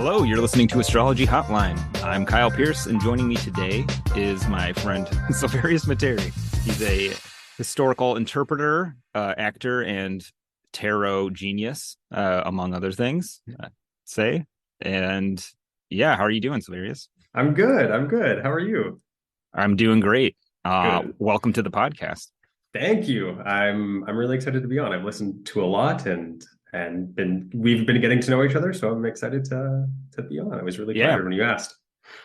Hello, you're listening to Astrology Hotline. I'm Kyle Pierce, and joining me today is my friend Silvarius Materi. He's a historical interpreter, actor, and tarot genius, among other things, say. And yeah, how are you doing, Silvarius? I'm good. How are you? I'm doing great. Good. Welcome to the podcast. Thank you. I'm really excited to be on. I've listened to a lot and we've been getting to know each other, so I'm excited to be on. I was really flattered when you asked.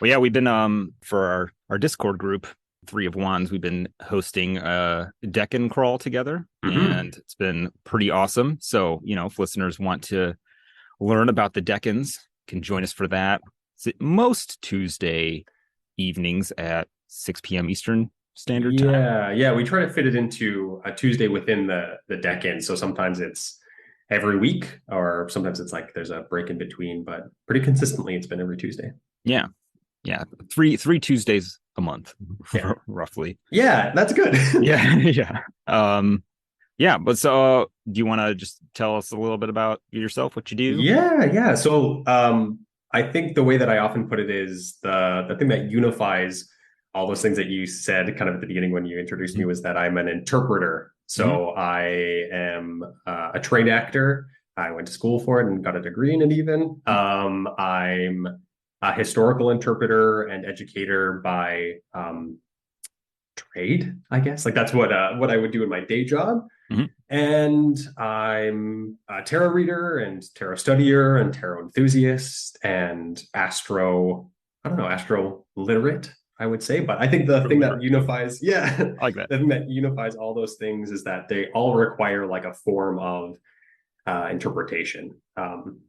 Well, yeah, we've been for our Discord group, Three of Wands, we've been hosting a Decan crawl together, and it's been pretty awesome. So, if listeners want to learn about the Decans, can join us for that. It's most Tuesday evenings at 6 p.m. Eastern Standard Time. Yeah. We try to fit it into a Tuesday within the Decan. So sometimes it's every week, or sometimes it's like there's a break in between, but pretty consistently it's been every Tuesday. Yeah. Three Tuesdays a month, roughly. Yeah, that's good. Yeah. But so do you want to just tell us a little bit about yourself, what you do? Yeah. So I think the way that I often put it is the thing that unifies all those things that you said kind of at the beginning when you introduced me was that I'm an interpreter. So I am a trained actor. I went to school for it and got a degree in it even. I'm a historical interpreter and educator by trade, I guess. Like that's what I would do in my day job. And I'm a tarot reader and tarot studier and tarot enthusiast and astro literate, I would say. But I think the thing that unifies, I like that. The thing that unifies all those things is that they all require like a form of interpretation. And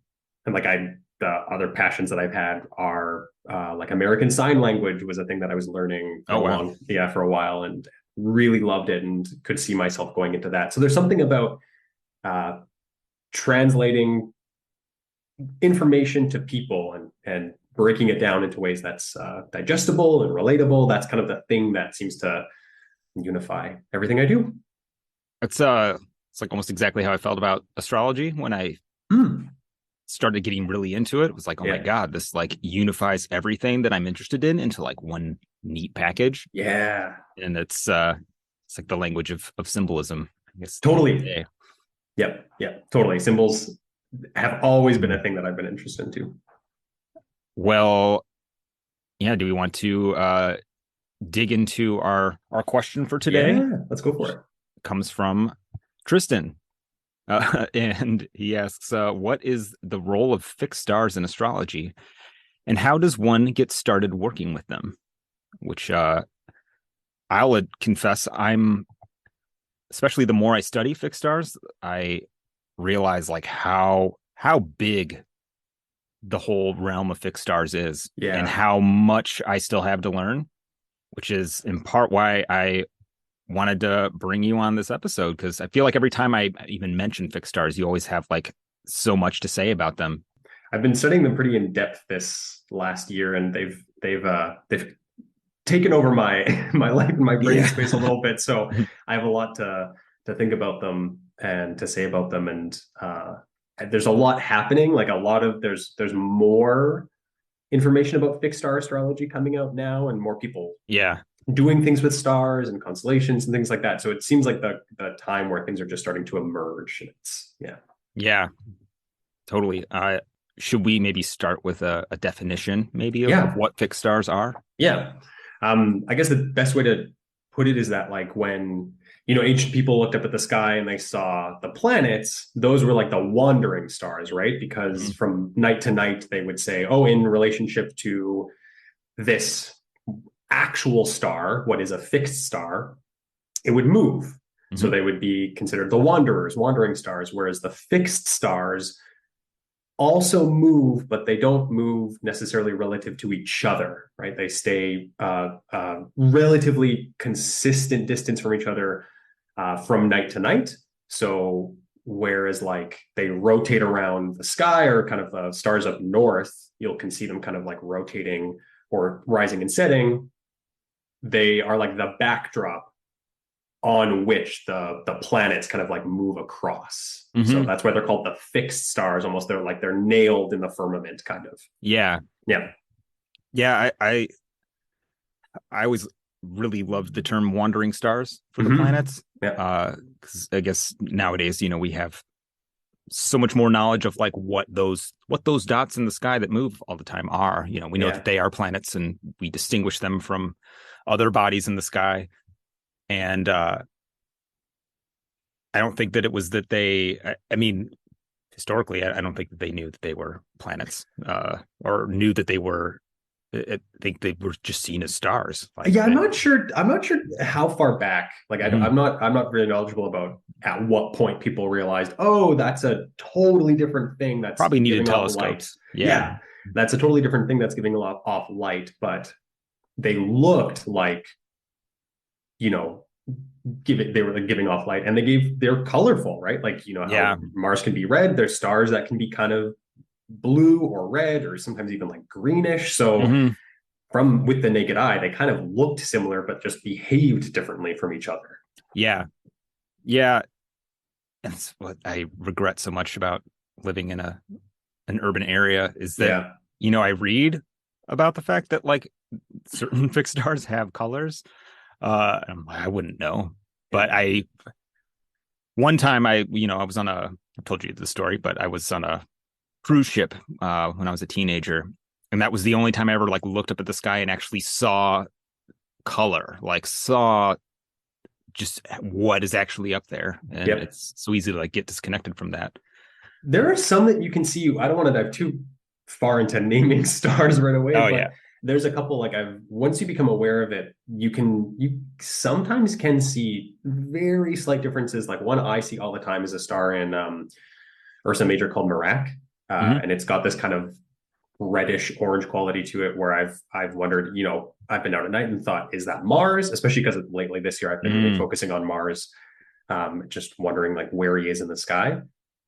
like the other passions that I've had are like American Sign Language was a thing that I was learning for a while and really loved it and could see myself going into that. So there's something about translating information to people and breaking it down into ways that's digestible and relatable. That's kind of the thing that seems to unify everything I do. It's like almost exactly how I felt about astrology when I started getting really into it. It was like, oh my God, this like unifies everything that I'm interested in into like one neat package. Yeah. And it's like the language of symbolism, I guess. Totally. Yep. Totally. Symbols have always been a thing that I've been interested in too. Well, yeah, do we want to dig into our question for today? Yeah, let's go for it. It comes from Tristan. And he asks, what is the role of fixed stars in astrology, and how does one get started working with them? Which I'll confess, especially the more I study fixed stars, I realize like how big the whole realm of fixed stars is, and how much I still have to learn, which is in part why I wanted to bring you on this episode, because I feel like every time I even mention fixed stars, you always have like so much to say about them. I've been studying them pretty in depth this last year, and they've taken over my life and my brain space a little bit. So I have a lot to think about them and to say about them. And there's a lot happening. Like there's more information about fixed star astrology coming out now, and more people doing things with stars and constellations and things like that. So it seems like the time where things are just starting to emerge. It's totally. Should we maybe start with a definition maybe of what fixed stars are? I guess the best way to put it is that like when ancient people looked up at the sky and they saw the planets, those were like the wandering stars, right? Because from night to night they would say, oh, in relationship to this actual star, what is a fixed star, it would move. So they would be considered the wandering stars, whereas the fixed stars also move, but they don't move necessarily relative to each other, right? They stay relatively consistent distance from each other from night to night. So whereas like they rotate around the sky, or kind of the stars up north, you can see them kind of like rotating or rising and setting. They are like the backdrop on which the planets kind of like move across. So that's why they're called the fixed stars. Almost they're nailed in the firmament, kind of. Yeah. Yeah. Yeah. I always really loved the term wandering stars for the planets. Yeah. Because I guess nowadays, we have so much more knowledge of like what those dots in the sky that move all the time are. We know that they are planets, and we distinguish them from other bodies in the sky. And I don't think that it was that I mean, historically, I don't think that they knew that they were planets, or knew that they were. I think they were just seen as stars. I'm not sure. I'm not sure how far back. Like, I'm not really knowledgeable about at what point people realized, oh, that's a totally different thing. That's probably needed giving off telescopes. Light. Yeah, that's a totally different thing that's giving off light. But they looked like, they were like giving off light, and they're colorful, right? Like, how Mars can be red. There's stars that can be kind of blue or red, or sometimes even like greenish. So from with the naked eye, they kind of looked similar, but just behaved differently from each other. Yeah. That's what I regret so much about living in an urban area, is that I read about the fact that like certain fixed stars have colors. I wouldn't know, but one time I was I told you the story, but I was on a cruise ship when I was a teenager, and that was the only time I ever like looked up at the sky and actually saw color, like saw just what is actually up there. And it's so easy to like get disconnected from that. There are some that you can see. I don't want to dive too far into naming stars right away. But there's a couple, like, once you become aware of it, you sometimes can see very slight differences. Like, one I see all the time is a star in Ursa Major called Merak. And it's got this kind of reddish orange quality to it, where I've wondered, I've been out at night and thought, is that Mars? Especially because lately this year I've been really focusing on Mars, just wondering like where he is in the sky.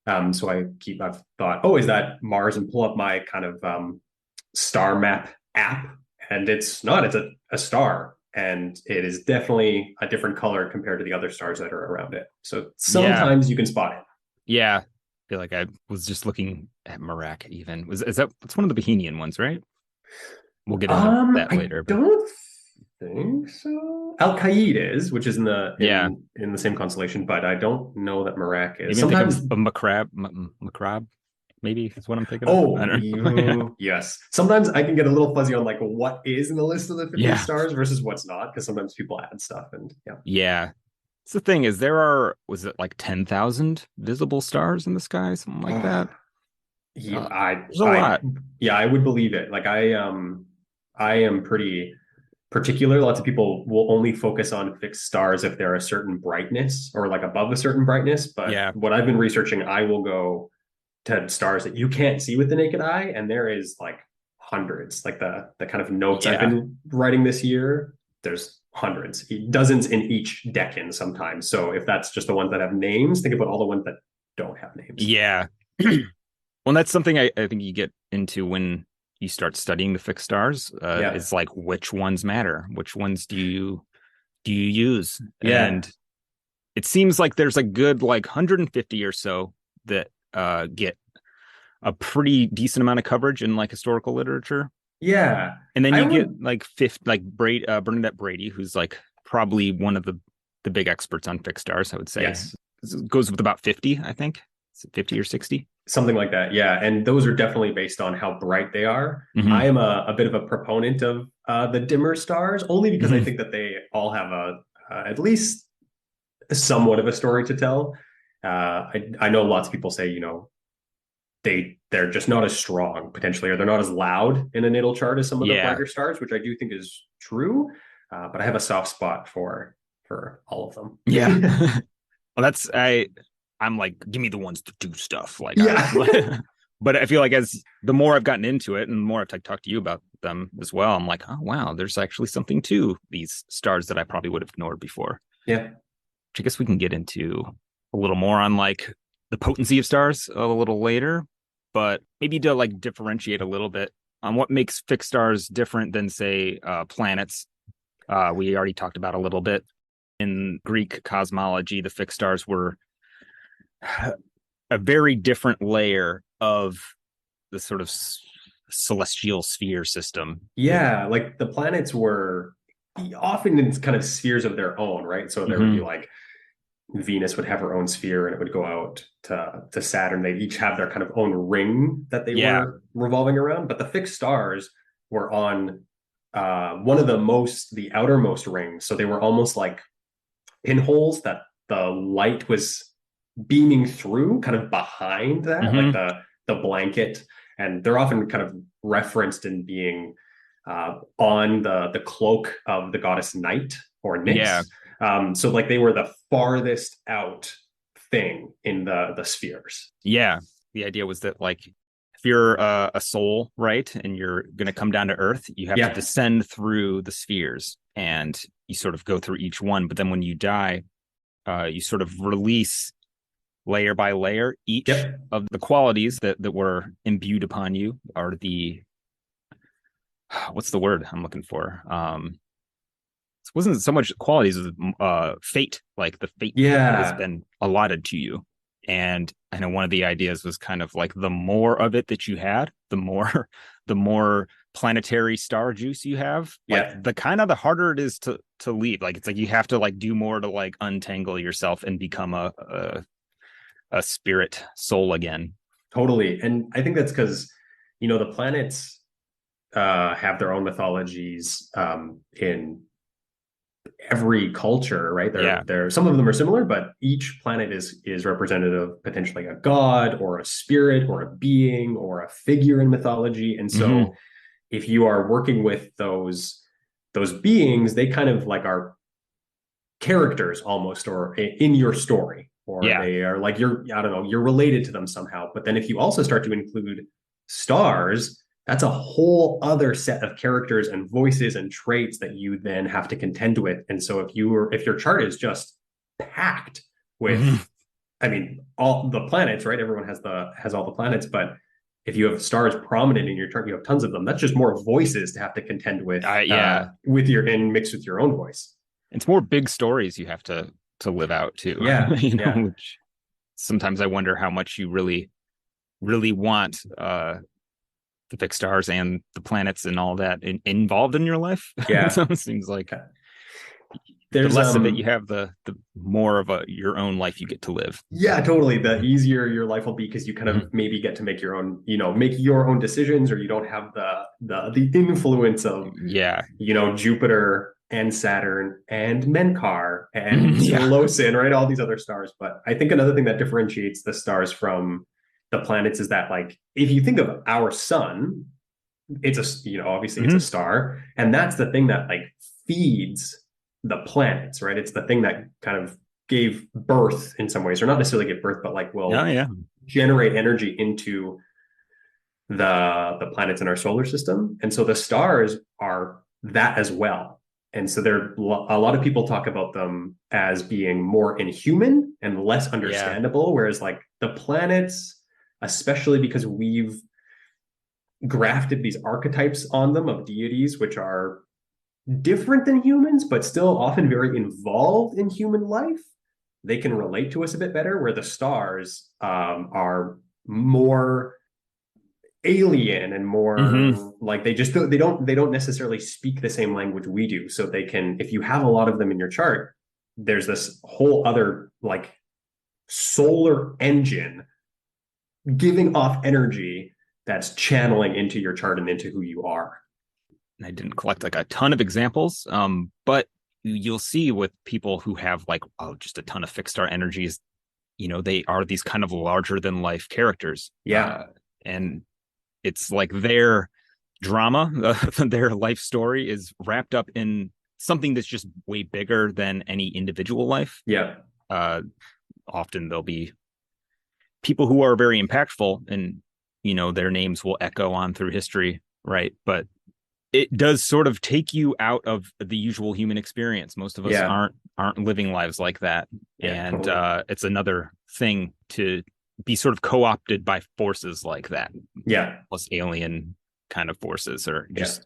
So I've thought, oh, is that Mars? And pull up my kind of star map app, and it's not. It's a star, and it is definitely a different color compared to the other stars that are around it. So sometimes you can spot it. Yeah. I feel like I was just looking at Merak. Even that's one of the Bohemian ones, right? We'll get into that later. I don't think so. Al-Qaid is, which is in the same constellation, but I don't know that Merak is. Maybe sometimes of Macrab, maybe is what I'm thinking of. Oh, I don't know. Yes. Sometimes I can get a little fuzzy on like what is in the list of the 50 stars versus what's not, because sometimes people add stuff, and So the thing is, was it like 10,000 visible stars in the sky, something like that? There's a lot. Yeah, I would believe it. Like, I am pretty particular. Lots of people will only focus on fixed stars if they're a certain brightness or like above a certain brightness. But what I've been researching, I will go to stars that you can't see with the naked eye, and there is like hundreds. Like the kind of notes I've been writing this year, there's hundreds, dozens in each decan sometimes. So if that's just the ones that have names, think about all the ones that don't have names. Yeah. Well, that's something I think you get into when you start studying the fixed stars. It's like, which ones matter? Which ones do you use? And it seems like there's a good like 150 or so that get a pretty decent amount of coverage in like historical literature. Yeah. And then you get like Bernadette Brady, who's like probably one of the big experts on fixed stars, I would say. Yes. It goes with about 50, I think. Is it 50 or 60? Something like that. Yeah. And those are definitely based on how bright they are. I am a bit of a proponent of the dimmer stars, only because I think that they all have at least somewhat of a story to tell. I know lots of people say, they're just not as strong potentially, or they're not as loud in a natal chart as some of the brighter stars, which I do think is true. But I have a soft spot for all of them. Yeah. Well, I'm like, give me the ones that do stuff. Like, but I feel like as the more I've gotten into it and the more I've talked to you about them as well, I'm like, oh wow, there's actually something to these stars that I probably would have ignored before. Yeah. Which I guess we can get into a little more on like the potency of stars a little later, but maybe to like differentiate a little bit on what makes fixed stars different than say planets. We already talked about a little bit. in Greek cosmology, the fixed stars were a very different layer of the sort of celestial sphere system. Yeah, like the planets were often in kind of spheres of their own, right? So there would be like Venus would have her own sphere and it would go out to Saturn. They each have their kind of own ring that they were revolving around. But the fixed stars were on one of the outermost rings. So they were almost like pinholes that the light was beaming through kind of behind that, like the blanket. And they're often kind of referenced in being on the cloak of the goddess Night or Nyx. So like they were the farthest out thing in the spheres. Yeah. The idea was that like if you're a soul, right, and you're going to come down to Earth, you have to descend through the spheres and you sort of go through each one. But then when you die, you sort of release layer by layer each of the qualities that were imbued upon you are what's the word I'm looking for? It wasn't so much qualities as fate, like the fate that has been allotted to you. And I know one of the ideas was kind of like the more of it that you had, the more planetary star juice you have, like the harder it is to leave. Like it's like you have to like do more to like untangle yourself and become a spirit soul again. Totally. And I think that's because, the planets have their own mythologies in every culture, right? They're some of them are similar, but each planet is representative of potentially a god or a spirit or a being or a figure in mythology. And so if you are working with those beings, they kind of like are characters almost or in your story. Or they are like you're related to them somehow. But then if you also start to include stars, that's a whole other set of characters and voices and traits that you then have to contend with. And so if your chart is just packed with, I mean, all the planets, right? Everyone has all the planets, but if you have stars prominent in your chart, you have tons of them. That's just more voices to have to contend with, mixed with your own voice. It's more big stories you have to live out too. Which sometimes I wonder how much you really want the fixed stars and the planets and all that involved in your life. It almost seems like the less of it you have, the more of your own life you get to live. Yeah, totally. The easier your life will be because you kind of maybe get to make your own decisions, or you don't have the influence of Jupiter and Saturn and Menkar and Losin, right? All these other stars. But I think another thing that differentiates the stars from the planets is that, like, if you think of our sun, it's obviously it's a star, and that's the thing that like feeds the planets, right? It's the thing that kind of gave birth in some ways, or not necessarily give birth, but like will generate energy into the planets in our solar system. And so the stars are that as well. And so a lot of people talk about them as being more inhuman and less understandable, whereas like the planets, especially because we've grafted these archetypes on them of deities, which are different than humans, but still often very involved in human life, they can relate to us a bit better, where the stars are more alien and more like they don't necessarily speak the same language we do. So they can, if you have a lot of them in your chart, there's this whole other like solar engine giving off energy that's channeling into your chart and into who you are. I didn't collect like a ton of examples, but you'll see with people who have like just a ton of fixed star energies, they are these kind of larger than life characters. And it's like their drama, their life story is wrapped up in something that's just way bigger than any individual life. Often there'll be people who are very impactful and, their names will echo on through history, right? But it does sort of take you out of the usual human experience. Most of us aren't living lives like that. It's another thing to be sort of co-opted by forces like that. Plus alien kind of forces, or just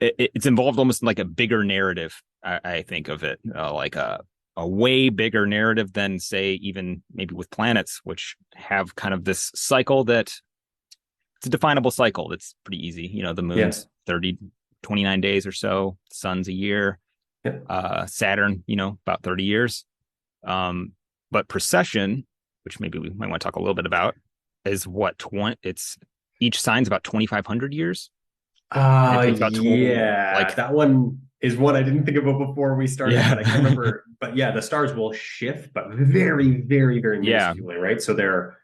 it's involved almost like a bigger narrative. I think of it like a way bigger narrative than, say, even maybe with planets, which have kind of this cycle that it's a definable cycle that's pretty easy. You know, the Yeah. moon's 29 days or so, sun's a year, Yeah. Saturn, you know, about 30 years. But precession, which maybe we might want to talk a little bit about, is what 20, it's each sign's about 2,500 years. And it takes about Yeah. That one is one I didn't think about before we started, yeah. but I can't remember. But yeah, the stars will shift, but very, very, very Yeah. minusculely, right? So they're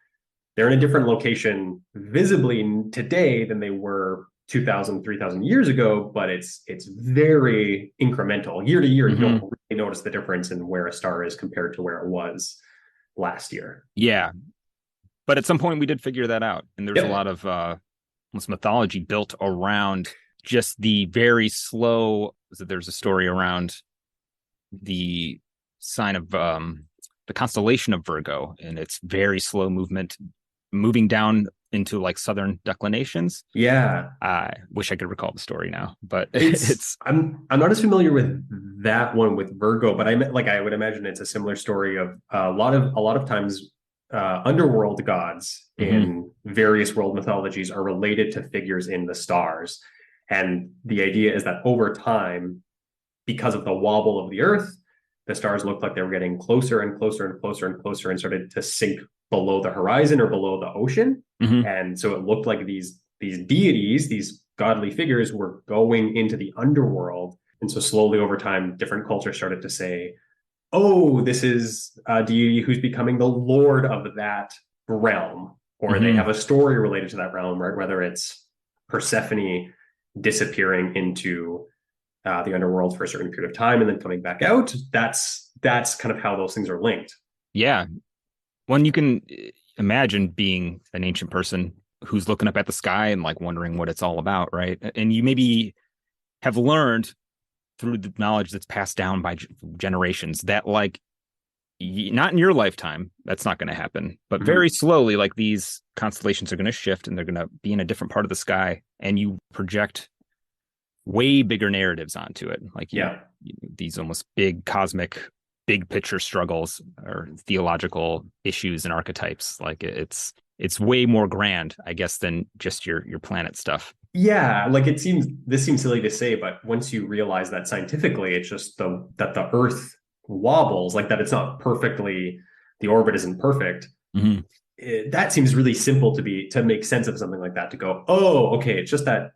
in a different location visibly today than they were 2,000, 3,000 years ago, but it's very incremental. Year to year, you don't really notice the difference in where a star is compared to where it was last year. Yeah. But at some point we did figure that out. And there's a lot Yep. of almost mythology built around just the very slow. There's a story around the sign of the constellation of Virgo and its very slow movement, moving down into like southern declinations. Yeah. I wish I could recall the story now, but It's it's I'm not as familiar with that one with Virgo, but I would imagine it's a similar story of a lot of times underworld gods in various world mythologies are related to figures in the stars. And the idea is that over time, because of the wobble of the earth, the stars looked like they were getting closer and closer and closer and closer and started to sink below the horizon or below the ocean. And so it looked like these deities, these godly figures, were going into the underworld. And so slowly over time, different cultures started to say, oh, this is a deity who's becoming the lord of that realm, or they have a story related to that realm, right? Whether it's Persephone disappearing into the underworld for a certain period of time and then coming back out. That's kind of how those things are linked. Yeah. When you can imagine being an ancient person who's looking up at the sky and like wondering what it's all about, right? And you maybe have learned through the knowledge that's passed down by generations that like not in your lifetime, that's not going to happen, but very slowly, like these constellations are going to shift and they're going to be in a different part of the sky, and you project way bigger narratives onto it. Like these almost big cosmic, big picture struggles or theological issues and archetypes. Like it's way more grand, I guess, than just your planet stuff. Yeah, like this seems silly to say, but once you realize that scientifically, it's just that the Earth wobbles, like that it's not perfectly, the orbit isn't perfect. That seems really simple to make sense of something like that, to go, oh, okay, it's just that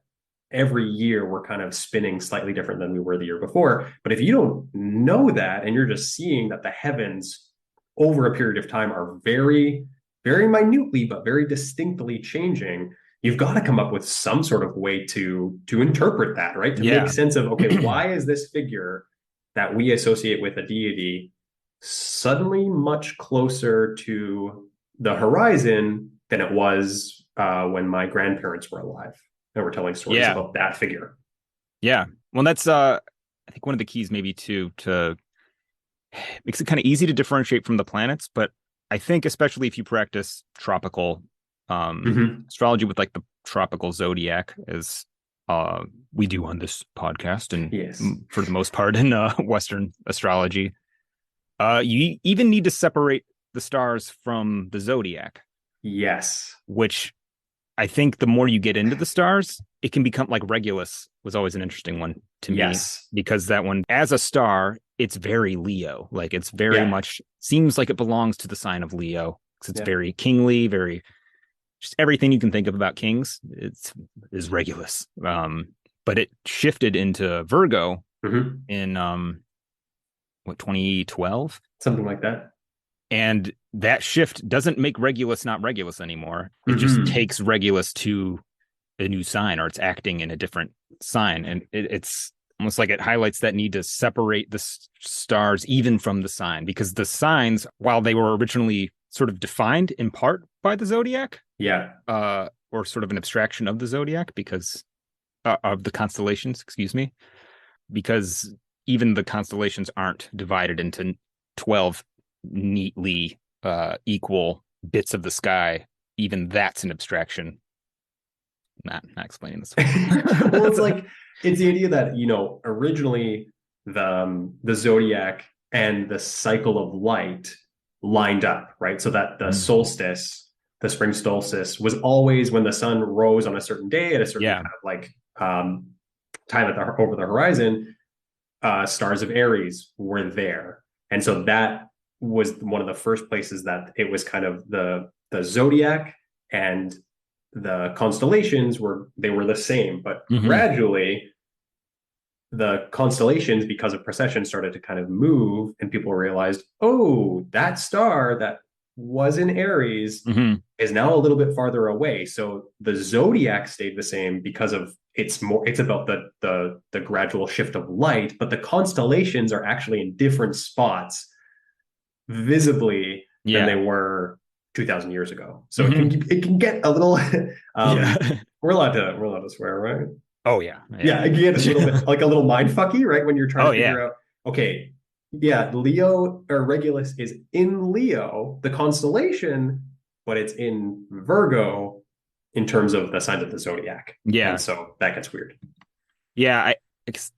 every year we're kind of spinning slightly different than we were the year before. But if you don't know that and you're just seeing that the heavens over a period of time are very, very minutely, but very distinctly changing, you've got to come up with some sort of way to interpret that, right? To make sense of, okay, why is this figure that we associate with a deity suddenly much closer to the horizon than it was when my grandparents were alive and we're telling stories about that figure? Yeah. Well, that's I think one of the keys maybe to makes it kind of easy to differentiate from the planets, but I think especially if you practice tropical astrology with like the tropical zodiac, as we do on this podcast, and for the most part in Western astrology, you even need to separate the stars from the zodiac. Yes. Which I think the more you get into the stars, it can become like Regulus was always an interesting one to me, because that one, as a star, it's very Leo. Like it's very much seems like it belongs to the sign of Leo, because it's very kingly, very just everything you can think of about kings. Is Regulus. But it shifted into Virgo in 2012, something like that. And that shift doesn't make Regulus not Regulus anymore. It just takes Regulus to a new sign, or it's acting in a different sign. And it's almost like it highlights that need to separate the stars even from the sign, because the signs, while they were originally sort of defined in part by the zodiac, or sort of an abstraction of the zodiac, because of the constellations, excuse me, because even the constellations aren't divided into 12 neatly equal bits of the sky. Even that's an abstraction. Not explaining this. Well, it's like It's the idea that, originally the zodiac and the cycle of light lined up, right? So that the Mhm. solstice, the spring solstice, was always when the sun rose on a certain day at a certain Yeah. kind of like time over the horizon. Stars of Aries were there, and so that was one of the first places that it was kind of the zodiac and the constellations were the same, but Hmm. gradually the constellations, because of precession, started to kind of move, and people realized, oh, that star that was in Aries Hmm. is now a little bit farther away. So the zodiac stayed the same because of it's about the gradual shift of light, but the constellations are actually in different spots visibly than they Yeah. were 2000 years ago. So it Hmm. can get a little Yeah. we're allowed to swear, right? Oh yeah. Yeah. Yeah, again, a little bit like a little mind fucky, right? When you're trying Oh to figure yeah. out, okay, yeah, Leo or Regulus is in Leo, the constellation, but it's in Virgo in terms of the signs of the zodiac. And Yeah. so that gets weird. Yeah.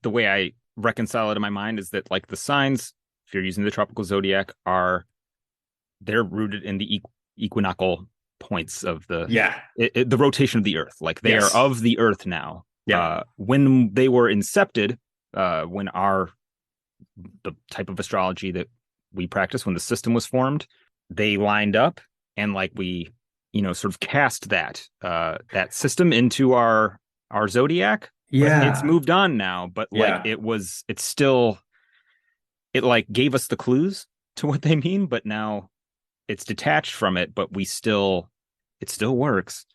The way I reconcile it in my mind is that like the signs, if you're using the tropical zodiac, they're rooted in the equinoctial points of Yeah. the rotation of the Earth. Like they are Yes. of the Earth now. Yeah. When they were incepted, when the type of astrology that we practice, when the system was formed, they lined up, and like we, sort of cast that system into our zodiac. But it's Yeah. moved on now. But like Yeah. it's still, it like gave us the clues to what they mean, but now it's detached from it, but it still works.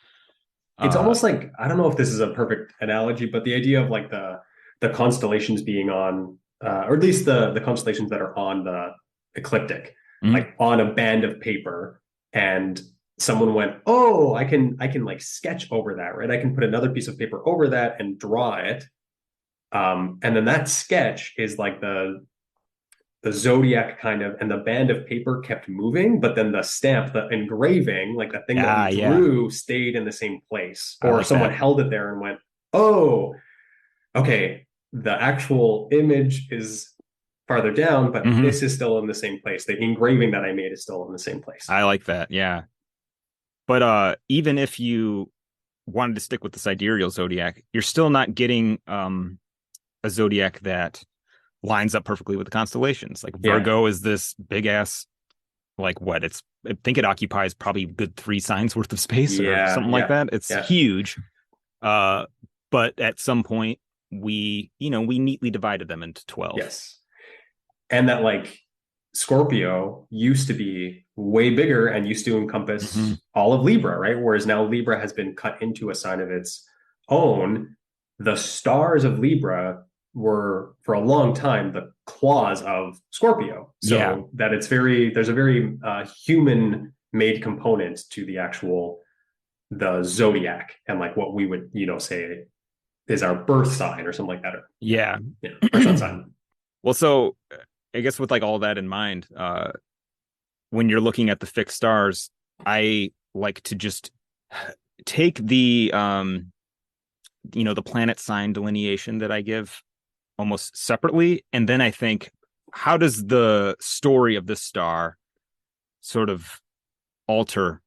It's Uh almost like, I don't know if this is a perfect analogy, but the idea of like the constellations being on, or at least the constellations that are on the ecliptic, mhm. like on a band of paper, and someone went, oh, I can like sketch over that, right? I can put another piece of paper over that and draw it. And then that sketch is like the zodiac kind of, and the band of paper kept moving, but then the stamp, the engraving, like the thing that you Yeah, drew, stayed in the same place, I or like someone that. held it there and went, oh, okay, the actual image is farther down, but Hmm. this is still in the same place. The engraving that I made is still in the same place. I like that. Yeah. But even if you wanted to stick with the sidereal zodiac, you're still not getting a zodiac that lines up perfectly with the constellations. Like Yeah. Virgo is this big ass, like what? I think it occupies probably good three signs worth of space or Yeah. something like Yeah. that. It's Yeah. huge. Uh but at some point we neatly divided them into 12. Yes. And that like Scorpio used to be way bigger and used to Hmm. encompass all of Libra, right? Whereas now Libra has been cut into a sign of its own. The stars of Libra were for a long time the claws of Scorpio. Yeah. So that there's a very human made component to the zodiac and like what we would, say is our birth sign or something like that. Or, Yeah. yeah, our sun sign. Well, so I guess with like all that in mind, when you're looking at the fixed stars, I like to just take the planet sign delineation that I give almost separately, and then I think, how does the story of this star sort of alter,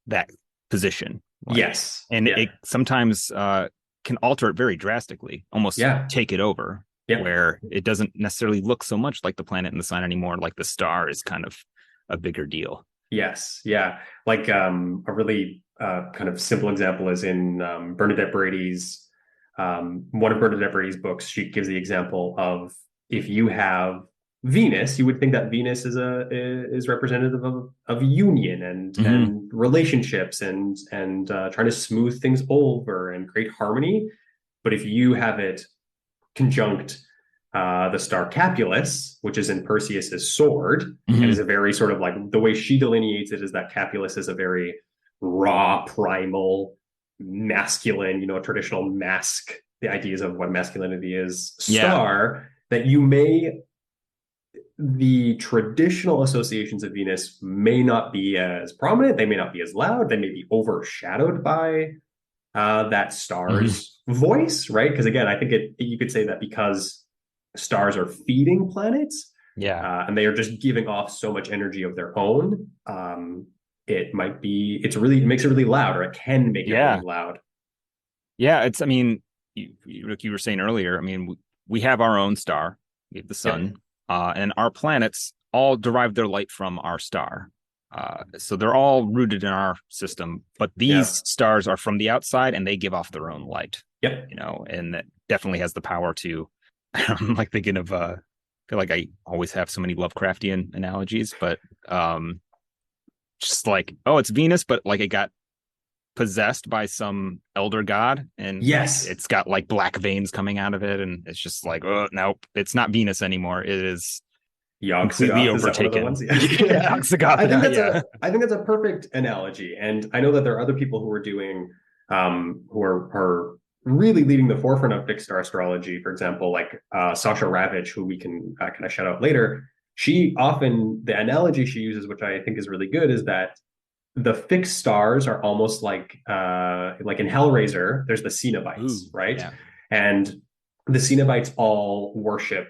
that position? Like, Yes. and Yeah. it sometimes can alter it very drastically, almost Yeah. take it over, Yep. where it doesn't necessarily look so much like the planet and the sun anymore. Like the star is kind of a bigger deal. Yes, yeah. Like a really kind of simple example is in Bernadette Brady's one of Bernadette Brady's books. She gives the example of, if you have Venus, you would think that Venus is representative of union Hmm. and relationships and trying to smooth things over and create harmony. But if you have it conjunct the star Capulus, which is in Perseus's sword, and is Hmm. a very sort of like, the way she delineates it is that Capulus is a very raw, primal, masculine, traditional mask, the ideas of what masculinity is, Yeah. star, that the traditional associations of Venus may not be as prominent, they may not be as loud, they may be overshadowed by that star's voice, right? Because again, I think you could say that because stars are feeding planets, and they are just giving off so much energy of their own. It makes it really loud, or it can make it really loud. Yeah, I mean, like you were saying earlier, I mean, we have our own star, we have the sun, and our planets all derive their light from our star. So they're all rooted in our system, but these stars are from the outside and they give off their own light. Yep. And that definitely has the power to, I'm like thinking of, I feel like I always have so many Lovecraftian analogies, but just like, oh, it's Venus, but like it got possessed by some elder god, and it's got like black veins coming out of it, and it's just like, oh, nope, it's not Venus anymore. It is completely overtaken. I think that's a perfect analogy, and I know that there are other people who are doing who are really leading the forefront of fixed star astrology. For example, like Sasha Ravich, who we can kind of shout out later. The analogy she uses, which I think is really good, is that the fixed stars are almost like in Hellraiser, there's the Cenobites, right? Yeah. And the Cenobites all worship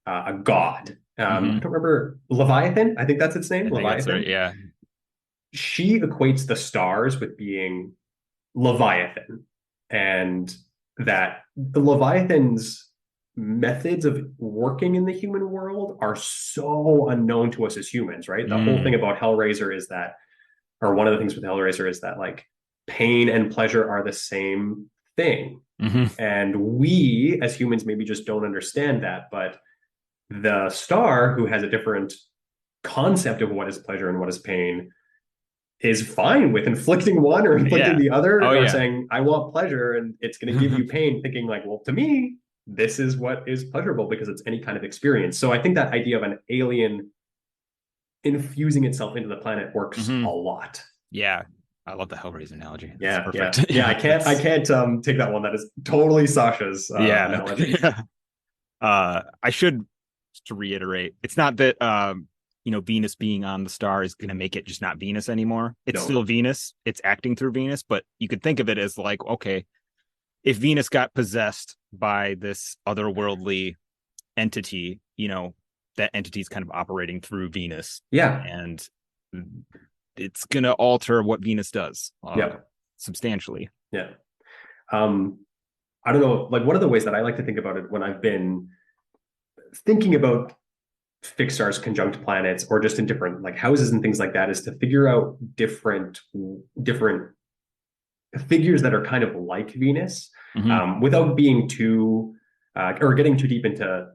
a god. I don't remember, Leviathan, I think that's its name. Leviathan. Right, yeah. She equates the stars with being Leviathan, and that the Leviathan's methods of working in the human world are so unknown to us as humans, right? The whole thing about Hellraiser is that, or one of the things with Hellraiser is that like pain and pleasure are the same thing. And we as humans maybe just don't understand that, but the star, who has a different concept of what is pleasure and what is pain, is fine with inflicting one or inflicting the other, or saying, I want pleasure and it's going to give you pain, thinking like, well, to me, this is what is pleasurable because it's any kind of experience. So I think that idea of an alien infusing itself into the planet works a lot. Yeah. I love the Hellraiser analogy. That's perfect. Yeah. I can't take that one. That is totally Sasha's analogy. I should, to reiterate, it's not that Venus being on the star is going to make it just not Venus anymore. It's still Venus. It's acting through Venus, but you could think of it as like, okay, if Venus got possessed by this otherworldly entity, that entity is kind of operating through Venus. Yeah. And it's going to alter what Venus does substantially. Yeah. I don't know, like one of the ways that I like to think about it when I've been thinking about fixed stars, conjunct planets, or just in different like houses and things like that, is to figure out different figures that are kind of like Venus, without being too or getting too deep into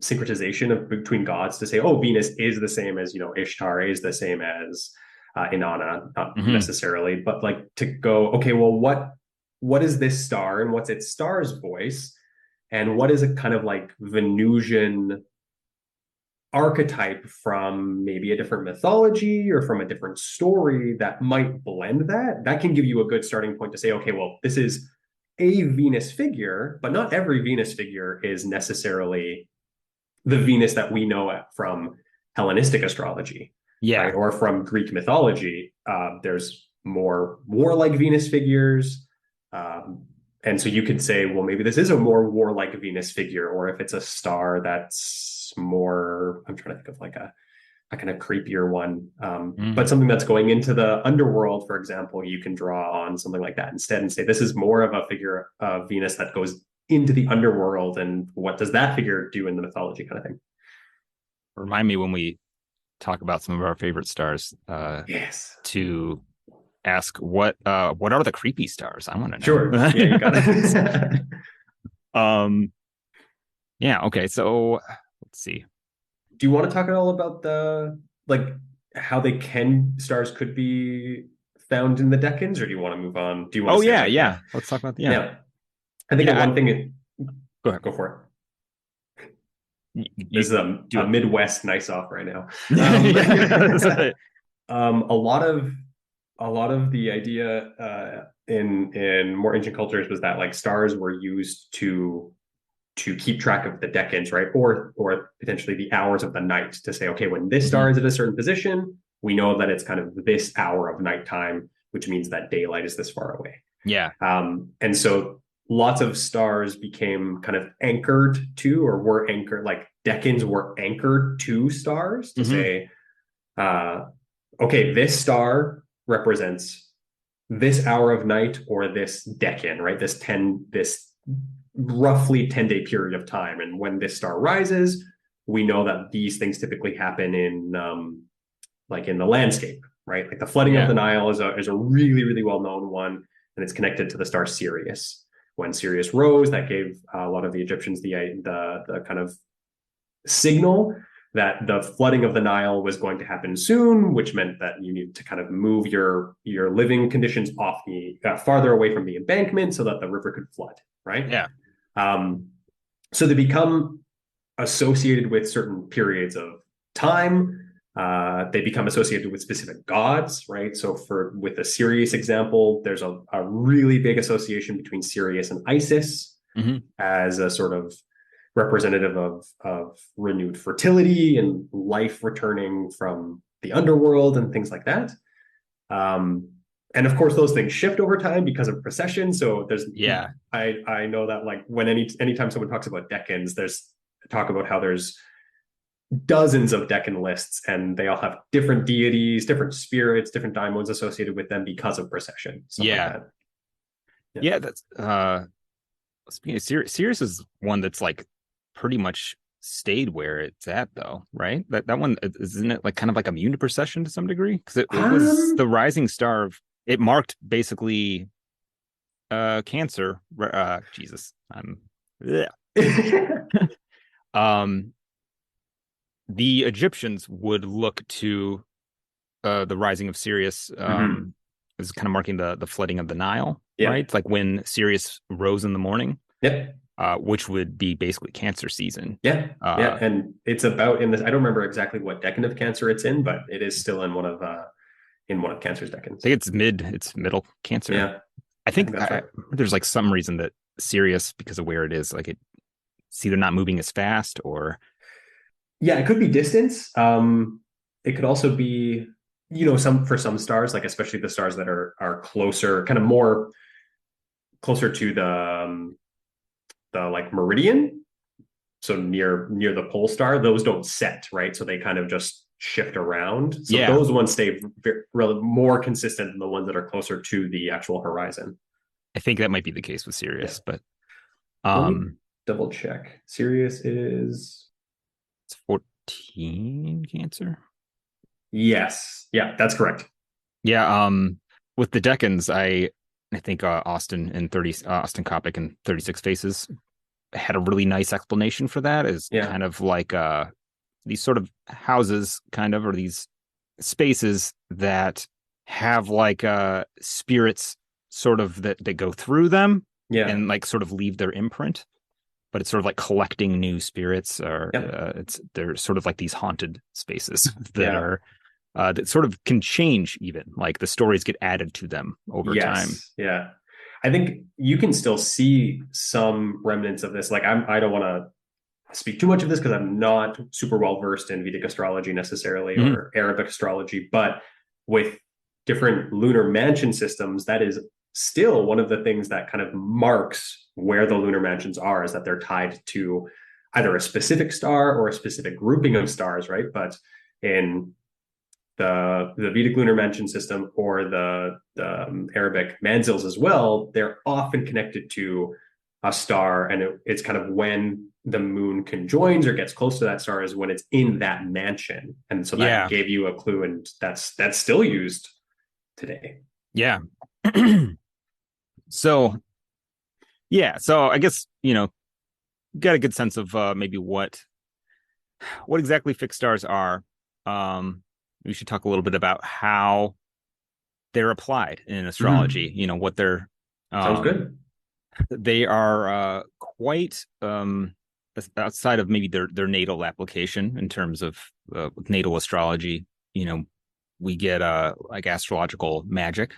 syncretization between gods to say, oh, Venus is the same as Ishtar, is the same as Inanna, not necessarily, but like to go, okay, well, what is this star and what's its star's voice, and what is a kind of like Venusian archetype from maybe a different mythology or from a different story that might blend that can give you a good starting point to say, okay, well, this is a Venus figure, but not every Venus figure is necessarily the Venus that we know from Hellenistic astrology, right? Or from Greek mythology. There's more warlike Venus figures, and so you could say, well, maybe this is a more warlike Venus figure, or if it's a star that's more, I'm trying to think of like a kind of creepier one, but something that's going into the underworld, for example, you can draw on something like that instead and say, this is more of a figure of Venus that goes into the underworld, and what does that figure do in the mythology, kind of thing. Remind me when we talk about some of our favorite stars, to ask what are the creepy stars? I want to know. Sure. Yeah, you got it. Okay, so let's see. Do you want to talk at all about the how stars could be found in the decans, or do you want to move on? Do you want to let's talk about I think one thing go ahead, go for it. This is a Midwest nice off right now. A lot of the idea in more ancient cultures was that like stars were used to keep track of the decans, right? Or potentially the hours of the night, to say, okay, when this star is at a certain position, we know that it's kind of this hour of nighttime, which means that daylight is this far away. Yeah. And so lots of stars became kind of anchored to, or were anchored, like decans were anchored to stars to say, okay, this star represents this hour of night or this decan, right? This roughly 10-day period of time. And when this star rises, we know that these things typically happen in like in the landscape, right? Like the flooding of the Nile is a really, really well-known one, and it's connected to the star Sirius. When Sirius rose, that gave a lot of the Egyptians the kind of signal that the flooding of the Nile was going to happen soon, which meant that you needed to kind of move your living conditions off the farther away from the embankment so that the river could flood, right? Yeah. So they become associated with certain periods of time. They become associated with specific gods, right? So with the Sirius example, there's a really big association between Sirius and Isis as a sort of representative of renewed fertility and life returning from the underworld and things like that. And of course, those things shift over time because of precession. So there's, I know that like when anytime someone talks about decans, there's talk about how there's dozens of decan lists and they all have different deities, different spirits, different daimons associated with them because of precession. Like that. Yeah, that's speaking of Sirius is one that's like pretty much stayed where it's at though, right? That one, isn't it like kind of like immune to precession to some degree? Because it was the rising star of, it marked basically Cancer. Jesus, the Egyptians would look to the rising of Sirius as kind of marking the flooding of the Nile, right? Like when Sirius rose in the morning, which would be basically Cancer season. And it's about in this. I don't remember exactly what decan of Cancer it's in, but it is still in one of Cancer's decans. I think it's middle Cancer. Yeah, I think right. There's like some reason that Sirius, because of where it is, like it's either not moving as fast or. Yeah, it could be distance. It could also be, for some stars, like especially the stars that are closer, kind of more closer to the like meridian, so near the pole star, those don't set, right? So they kind of just shift around. So those ones stay more consistent than the ones that are closer to the actual horizon. I think that might be the case with Sirius, but double check. Sirius is 14 Cancer. Yes. Yeah, that's correct. Yeah. With the decans, I think Austin Coppock in 36 Faces had a really nice explanation for that. Is kind of like these sort of houses, kind of, or these spaces that have like spirits sort of that go through them and like sort of leave their imprint. But it's sort of like collecting new spirits, or they're sort of like these haunted spaces that are that sort of can change, even like the stories get added to them over time. Yeah, I think you can still see some remnants of this. Like I don't want to speak too much of this because I'm not super well versed in Vedic astrology necessarily or Arabic astrology, but with different lunar mansion systems, that is still one of the things that kind of marks where the lunar mansions are, is that they're tied to either a specific star or a specific grouping of stars, right? But in the Vedic lunar mansion system or the Arabic manzils as well, they're often connected to a star, and it's kind of when the moon conjoins or gets close to that star is when it's in that mansion, and so that gave you a clue, and that's still used today. Yeah. So I guess got a good sense of maybe what exactly fixed stars are. We should talk a little bit about how they're applied in astrology. What they're sounds good. They are quite outside of maybe their natal application in terms of natal astrology. We get like astrological magic,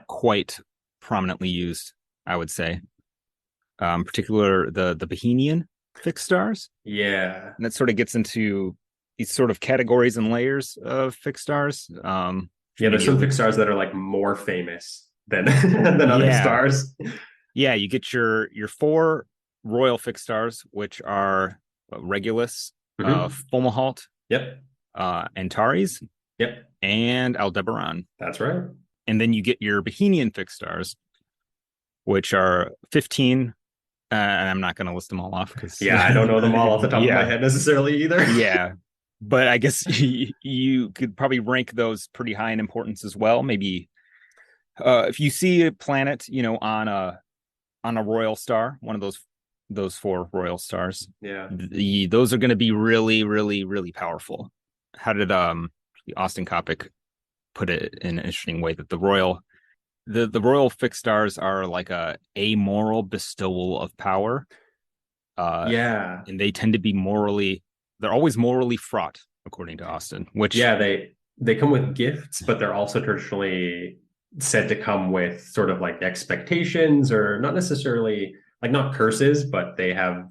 quite prominently used, I would say. Particular the Bohemian fixed stars. Yeah, and that sort of gets into these sort of categories and layers of fixed stars. There's some fixed stars that are like more famous than than other Yeah. stars. Yeah, you get your four royal fixed stars, which are Regulus, Mm-hmm. Fomalhaut, Yep. Antares, Yep. and Aldebaran. That's right. And then you get your Bohemian fixed stars, which are 15. And I'm not going to list them all off because, Yeah, I don't know them all off the top of my yeah, head necessarily either. yeah. But I guess you could probably rank those pretty high in importance as well. Maybe if you see a planet, on a royal star, one of those four royal stars, Yeah. those are going to be really, really, really powerful. How did Austin Coppock put it in an interesting way that the royal fixed stars are like a amoral bestowal of power, Yeah. and they tend to be they're always morally fraught, according to Austin. Which, Yeah, they come with gifts, but they're also traditionally said to come with sort of like expectations, or not necessarily like not curses, but they have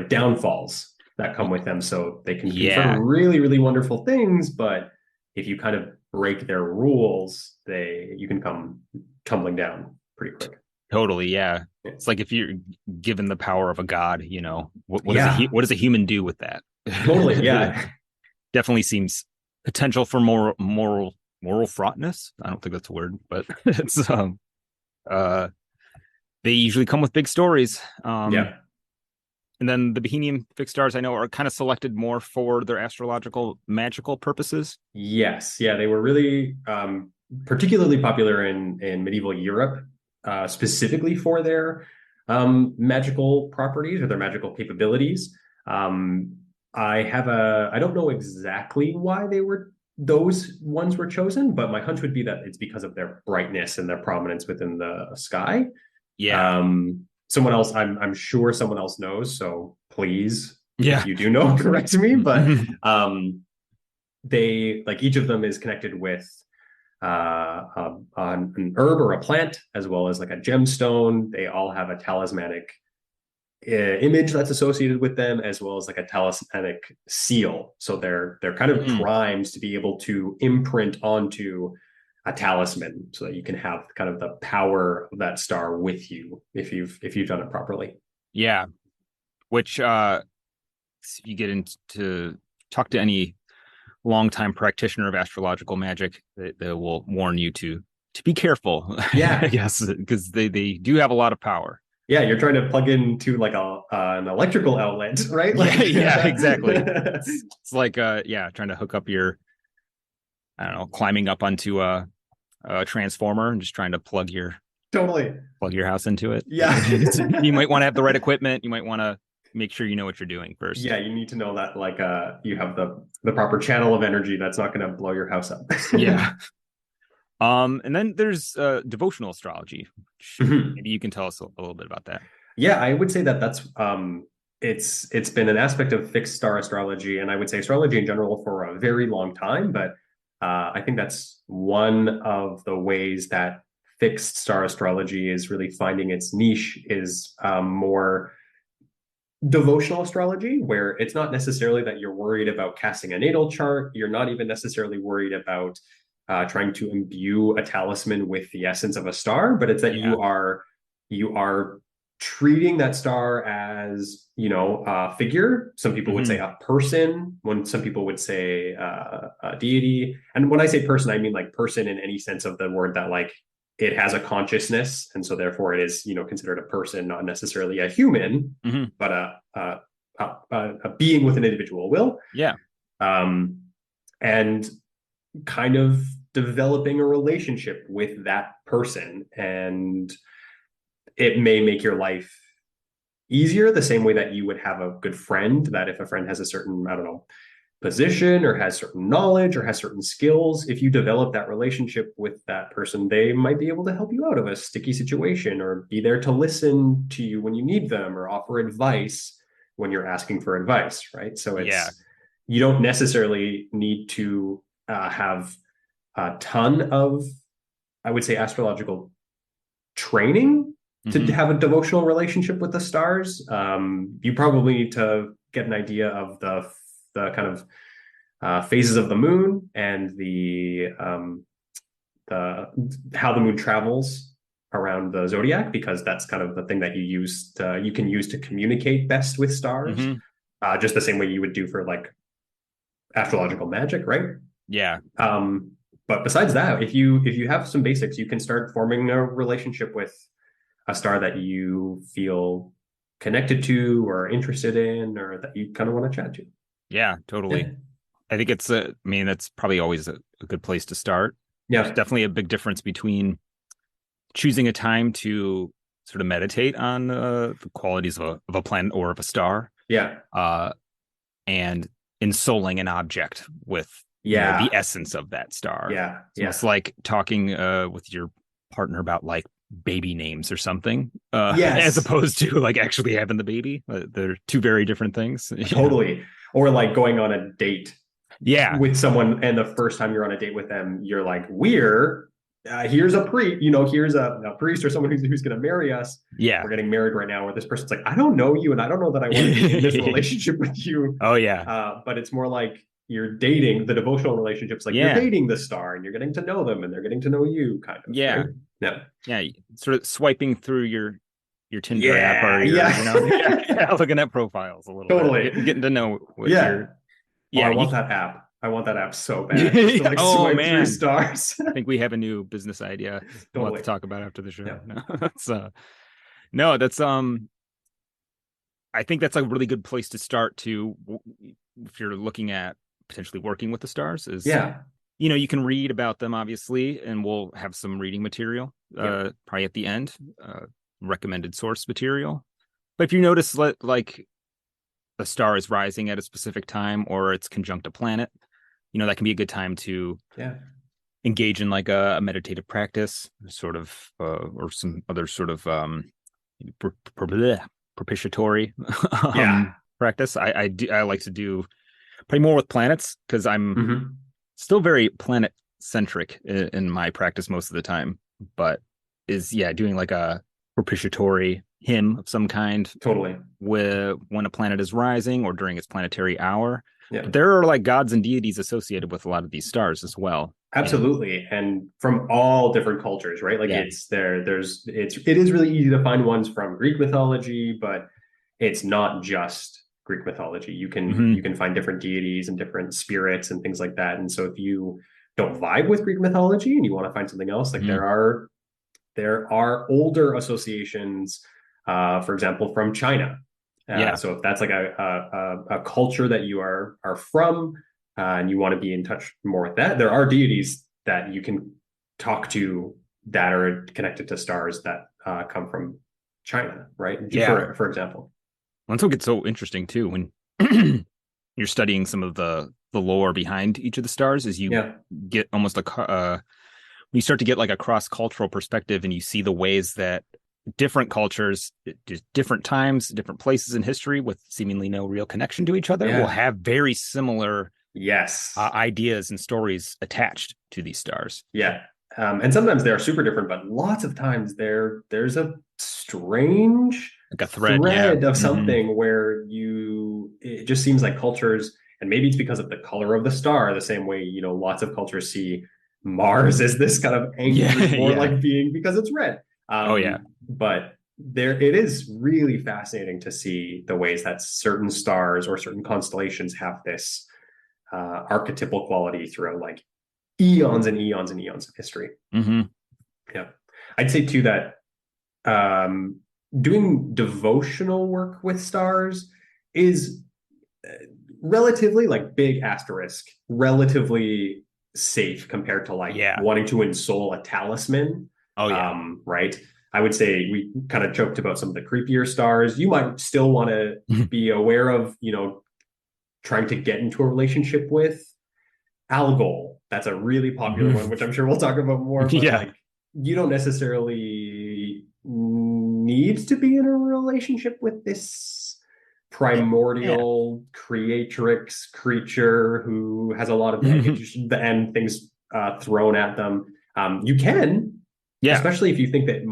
downfalls that come with them. So they can confer yeah, really, really wonderful things, but if you kind of break their rules, you can come tumbling down pretty quick. totally, yeah. Yeah. It's like if you're given the power of a god, Yeah, what does a human do with that? totally. Yeah. Definitely seems potential for moral fraughtness. I don't think that's a word, but it's uh they usually come with big stories. Yeah. And then the Bohemian fixed stars I know are kind of selected more for their astrological magical purposes. Yes, yeah, they were really particularly popular in medieval Europe, specifically for their magical properties or their magical capabilities. Um, I don't know exactly why those ones were chosen, but my hunch would be that it's because of their brightness and their prominence within the sky. Yeah. Someone else, I'm sure someone else knows, so please, if Yeah. you do know, correct me. But they like each of them is connected with an herb or a plant, as well as like a gemstone. They all have a talismanic image that's associated with them, as well as like a talismanic seal. So they're kind of Mm. primed to be able to imprint onto a talisman, so that you can have kind of the power of that star with you if you've done it properly. Yeah. Which if you get into talk to any longtime practitioner of astrological magic, they will warn you to be careful. I Yeah, guess because they do have a lot of power. yeah, you're trying to plug into like a an electrical outlet, right? Yeah, Like, yeah, exactly. It's like yeah, trying to hook up your, I don't know, climbing up onto a transformer and just trying to totally. plug your house into it. Yeah. You might want to have the right equipment. You might want to make sure you know what you're doing first. Yeah, you need to know that like you have the proper channel of energy that's not going to blow your house up. Yeah. And then there's devotional astrology. Maybe you can tell us a little bit about that. Yeah, I would say that that's it's been an aspect of fixed star astrology, and I would say astrology in general for a very long time. But I think that's one of the ways that fixed star astrology is really finding its niche is more devotional astrology, where it's not necessarily that you're worried about casting a natal chart. You're not even necessarily worried about trying to imbue a talisman with the essence of a star, but it's that Yeah. you are treating that star as, a figure. Some people would say Mm-hmm. a person, when some people would say a deity. And when I say person, I mean like person in any sense of the word, that like it has a consciousness, and so therefore it is, considered a person, not necessarily a human, Mm-hmm. but a being with an individual will. Yeah. um, and kind of developing a relationship with that person, and it may make your life easier, the same way that you would have a good friend, that if a friend has a certain, I don't know, position or has certain knowledge or has certain skills, if you develop that relationship with that person, they might be able to help you out of a sticky situation, or be there to listen to you when you need them, or offer advice when you're asking for advice, right? So Yeah. you don't necessarily need to have a ton of, I would say, astrological training to Mm-hmm. have a devotional relationship with the stars. You probably need to get an idea of the kind of phases of the moon, and how the moon travels around the zodiac, because that's kind of the thing that you can use to communicate best with stars, just the same way you would do for like astrological magic, right? Yeah. But besides that, if you have some basics, you can start forming a relationship with a star that you feel connected to or interested in, or that you kind of want to chat to. Yeah, totally. Yeah. I think I mean, that's probably always a good place to start. There's Yeah. definitely a big difference between choosing a time to sort of meditate on the qualities of a planet or of a star, Yeah. and ensouling an object with the Yeah. essence of that star. Yeah. It's almost like talking with your partner about like baby names or something, as Yes. opposed to like actually having the baby. They're two very different things. Totally. Or like going on a date Yeah. with someone, and the first time you're on a date with them, you're like, here's a priest, here's a priest or someone who's going to marry us. Yeah. We're getting married right now. Where this person's like, I don't know you, and I don't know that I want to be in this relationship with you. Oh yeah. But it's more like you're dating. The devotional relationships, like you're dating the star, and you're getting to know them, and they're getting to know you, kind of. Yeah. Right? Yeah. Yeah. Sort of swiping through your Tinder app, or looking at profiles a little totally bit, getting to know what I want that app. I want that app so bad. Just to, like, swipe through stars. I think we have a new business idea we'll have to talk about after the show. Yeah. That's I think that's a really good place to start if you're looking at potentially working with the stars. You can read about them, obviously, and we'll have some reading material probably at the end, recommended source material. But if you notice like a star is rising at a specific time, or it's conjunct a planet, that can be a good time to engage in like a meditative practice, sort of, or some other sort of propitiatory practice. I like to do probably more with planets, because I'm still very planet centric in my practice most of the time, but doing like a propitiatory hymn of some kind, totally, when a planet is rising or during its planetary hour. But there are like gods and deities associated with a lot of these stars as well. Absolutely. And from all different cultures, right? Like it is really easy to find ones from Greek mythology, but it's not just Greek mythology. You can find different deities and different spirits and things like that. And so if you don't vibe with Greek mythology and you want to find something else, like there are older associations, for example, from China. So if that's like a culture that you are from, and you want to be in touch more with that, there are deities that you can talk to that are connected to stars that come from China, right? For example. That's what gets so interesting too, when you're studying some of the lore behind each of the stars, is you get almost when you start to get like a cross-cultural perspective, and you see the ways that different cultures, different times, different places in history with seemingly no real connection to each other, will have very similar ideas and stories attached to these stars. And sometimes they are super different, but lots of times there's a strange like a thread of something where it just seems like cultures, and maybe it's because of the color of the star, the same way lots of cultures see Mars as this kind of angry warlike being because it's red. But it is really fascinating to see the ways that certain stars or certain constellations have this archetypal quality throughout like eons and eons and eons of history. I'd say too that doing devotional work with stars is relatively, like, big asterisk, relatively safe compared to like wanting to ensoul a talisman. Right. I would say we kind of joked about some of the creepier stars. You might still want to be aware of, trying to get into a relationship with Algol. That's a really popular one, which I'm sure we'll talk about more. But like, you don't necessarily need to be in a relationship with this primordial creatrix creature who has a lot of baggage and things thrown at them. You can. Especially if you think that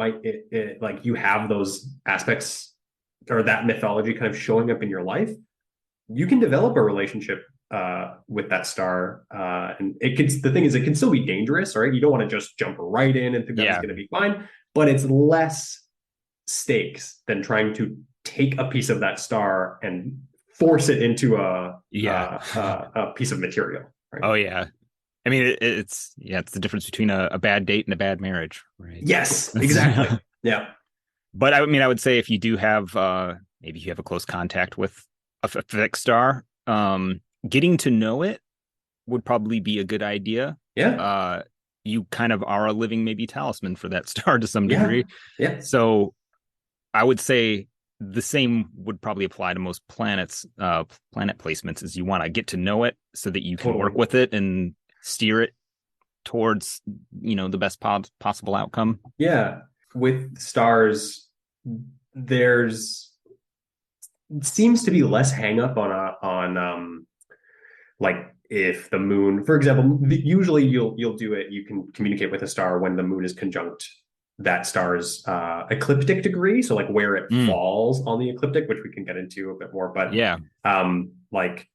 like you have those aspects or that mythology kind of showing up in your life, you can develop a relationship with that star, and the thing is, it can still be dangerous, right? You don't want to just jump right in and think that it's going to be fine, but it's less stakes than trying to take a piece of that star and force it into a piece of material. Right? Oh yeah. I mean, it's the difference between a bad date and a bad marriage, right? Yes, exactly. Yeah. But I mean, I would say if you do have maybe you have a close contact with a fixed star, getting to know it would probably be a good idea. Yeah. You kind of are a living maybe talisman for that star to some degree. Yeah. So I would say the same would probably apply to most planets, planet placements, is you want to get to know it so that you can work with it and steer it towards, the best possible outcome. Yeah. With stars, there's seems to be less hang up on like if the moon, for example, usually you'll do it, you can communicate with a star when the moon is conjunct that star's ecliptic degree, so like where it falls on the ecliptic, which we can get into a bit more. But like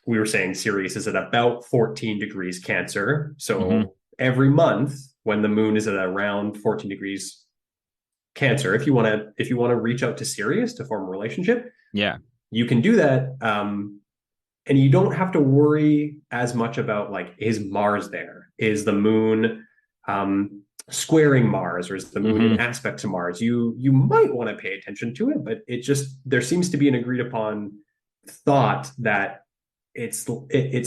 we were saying, Sirius is at about 14 degrees Cancer, so every month when the moon is at around 14 degrees Cancer, if you want to reach out to Sirius to form a relationship, you can do that, and you don't have to worry as much about like, is Mars there, is the moon squaring Mars, or is the moon in aspect to Mars. You might want to pay attention to it, but there seems to be an agreed upon thought that it's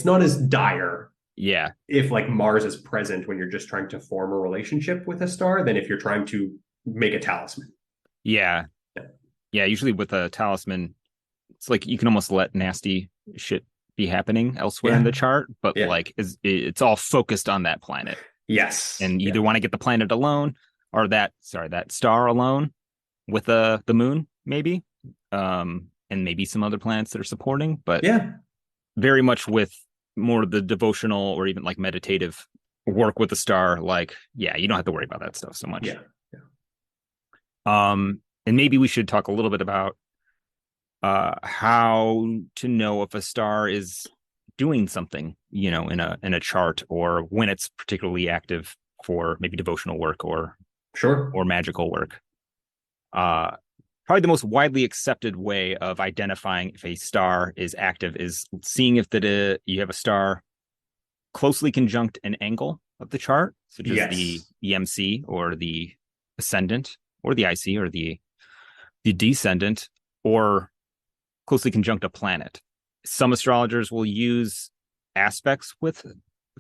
not as dire if like Mars is present when you're just trying to form a relationship with a star than if you're trying to make a talisman. Usually with a talisman, it's like you can almost let nasty shit be happening elsewhere in the chart, but like it's all focused on that planet. Yes. And you either want to get the planet alone or that star alone with the moon, maybe. And maybe some other planets that are supporting, but very much with more of the devotional or even like meditative work with the star, like, you don't have to worry about that stuff so much. And maybe we should talk a little bit about how to know if a star is doing something, in a chart, or when it's particularly active for maybe devotional work or magical work. Probably the most widely accepted way of identifying if a star is active is seeing if you have a star closely conjunct an angle of the chart, such as the EMC or the ascendant or the IC or the descendant, or closely conjunct a planet. Some astrologers will use aspects with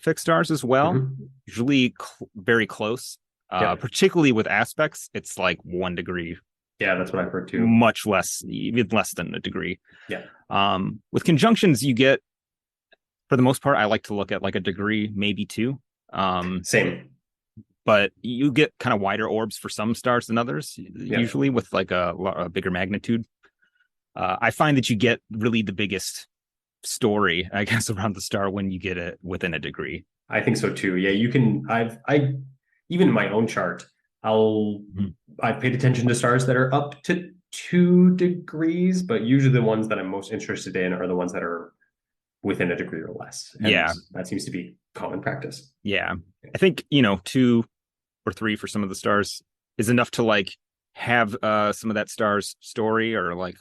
fixed stars as well, usually very close. Particularly with aspects, it's like 1 degree. Yeah, that's what I've heard too. Much less, even less than a degree. With conjunctions, you get, for the most part, I like to look at like a degree, maybe 2. Same. But you get kind of wider orbs for some stars than others, usually with like a bigger magnitude. I find that you get really the biggest story, I guess, around the star when you get it within a degree. I think so too. Yeah, you can. I even in my own chart, I've paid attention to stars that are up to 2 degrees, but usually the ones that I'm most interested in are the ones that are within a degree or less. And that seems to be common practice. Yeah, I think 2 or 3 for some of the stars is enough to like have some of that star's story or like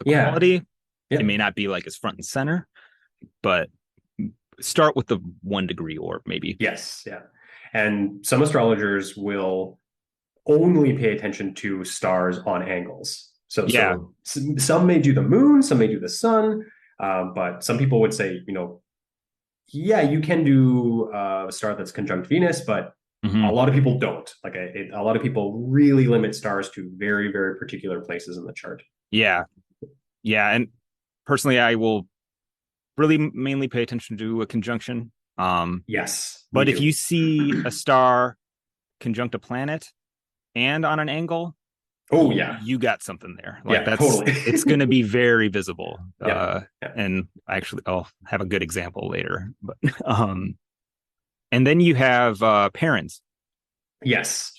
the quality. It may not be like as front and center, but start with the 1 degree orb, maybe. Yes. Yeah. And some astrologers will only pay attention to stars on angles. So some may do the moon, some may do the sun, but some people would say, you can do a star that's conjunct Venus, but a lot of people don't. Like a lot of people really limit stars to very, very particular places in the chart. Yeah. And personally, I will really mainly pay attention to a conjunction. But if you see a star conjunct a planet and on an angle, you got something there. Like totally. It's going to be very visible. And actually, I'll have a good example later. But and then you have parents. Yes.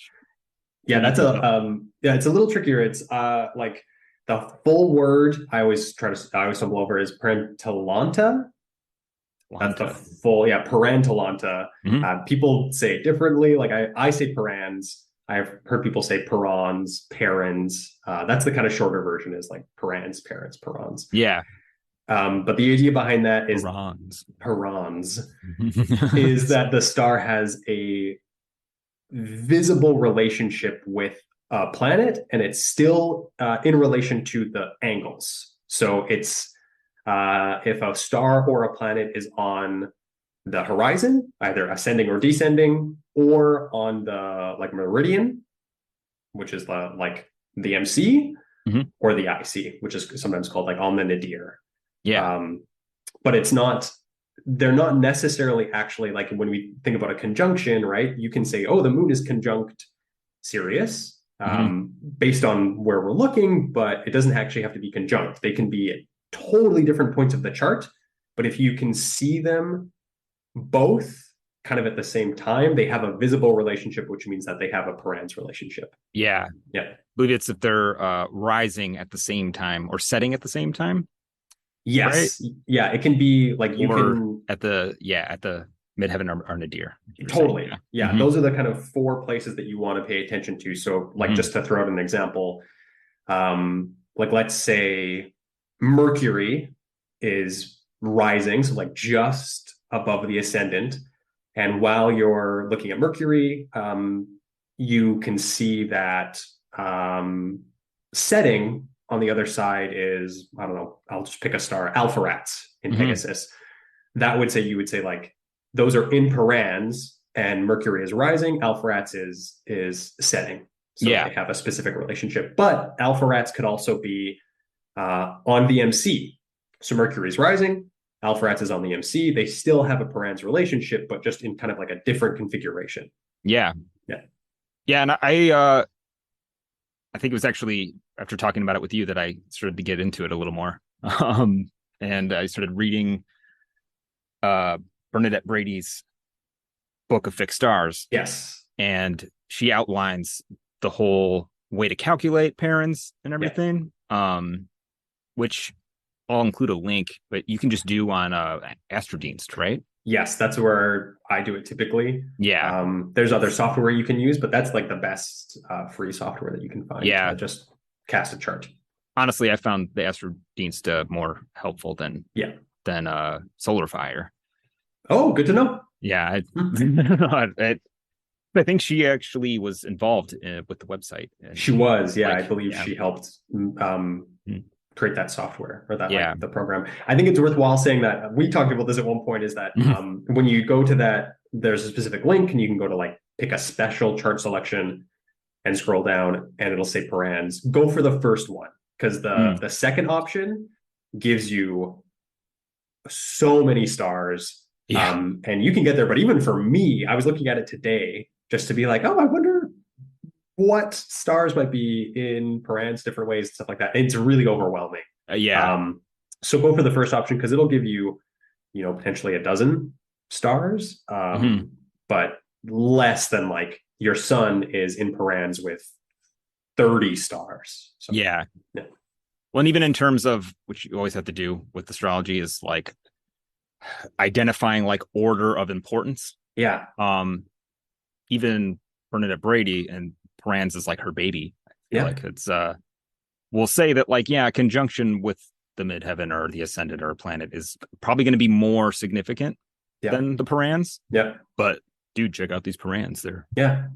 Yeah, that's it's a little trickier. It's like the full word I always stumble over is parentallanta. That's the Lanta. full, yeah, Parantalanta. Mm-hmm. People say it differently. Like I say Parans. I've heard people say Parans, Parents. That's the kind of shorter version is like Parans, Parents, Parans. Yeah. But the idea behind that is Bronze. Parans is that the star has a visible relationship with a planet, and it's still in relation to the angles. So it's if a star or a planet is on the horizon, either ascending or descending, or on the like meridian, which is the MC, Mm-hmm. or the IC, which is sometimes called like on the nadir. Yeah. But it's not, they're not necessarily actually like when we think about a conjunction, right? You can say, oh, the moon is conjunct Sirius Mm-hmm. based on where we're looking, but it doesn't actually have to be conjunct. They can be at totally different points of the chart. But if you can see them both kind of at the same time, they have a visible relationship, which means that they have a parens relationship. Yeah. Yeah. I believe it's if they're rising at the same time or setting at the same time, right? Yes. Yeah. It can be like you Or can at the midheaven or nadir. totally. Yeah. Yeah. Mm-hmm. Those are the kind of four places that you want to pay attention to. So, like, Mm-hmm. just to throw out an example, like, let's say Mercury is rising. So, like, just above the ascendant. And while you're looking at Mercury, you can see that setting on the other side is, I don't know, I'll just pick a star, Alpheratz in Mm-hmm. Pegasus. That would say, you would say like those are in parens and Mercury is rising, Alpheratz is setting. So Yeah. they have a specific relationship. But Alpheratz could also be on the MC. So Mercury is rising, Alpheratz is on the MC. They still have a parens relationship, but just in kind of like a different configuration. Yeah. Yeah. Yeah. And I think it was actually after talking about it with you that I started to get into it a little more. And I started reading Bernadette Brady's book of fixed stars. Yes. And she outlines the whole way to calculate parens and everything. Yeah. Which I'll include a link, but you can just do on Astrodienst, right? Yes, that's where I do it typically. Yeah. There's other software you can use, but that's like the best free software that you can find to just cast a chart. Honestly, I found the Astrodienst more helpful than Solarfire. Oh, good to know. Yeah. I think she actually was involved with the website. She was, yeah. I believe she helped create that software or that like the program. I think it's worthwhile saying that we talked about this at one point is that when you go to that, there's a specific link and you can go to like pick a special chart selection and scroll down and it'll say parens. Go for the first one because the second option gives you so many stars. And you can get there. But even for me, I was looking at it today just to be like, oh, I wonder what stars might be in parens different ways and stuff like that. It's really overwhelming. So go for the first option because it'll give you, potentially a dozen stars, but less than like your sun is in parens with 30 stars. So, yeah. Well, and even in terms of, which you always have to do with astrology is like identifying like order of importance. Yeah. Even Bernadette Brady and parens is like her baby. I feel like it's we'll say that like conjunction with the midheaven or the ascendant or a planet is probably going to be more significant than the parens. Yeah. But dude, check out these parens. They're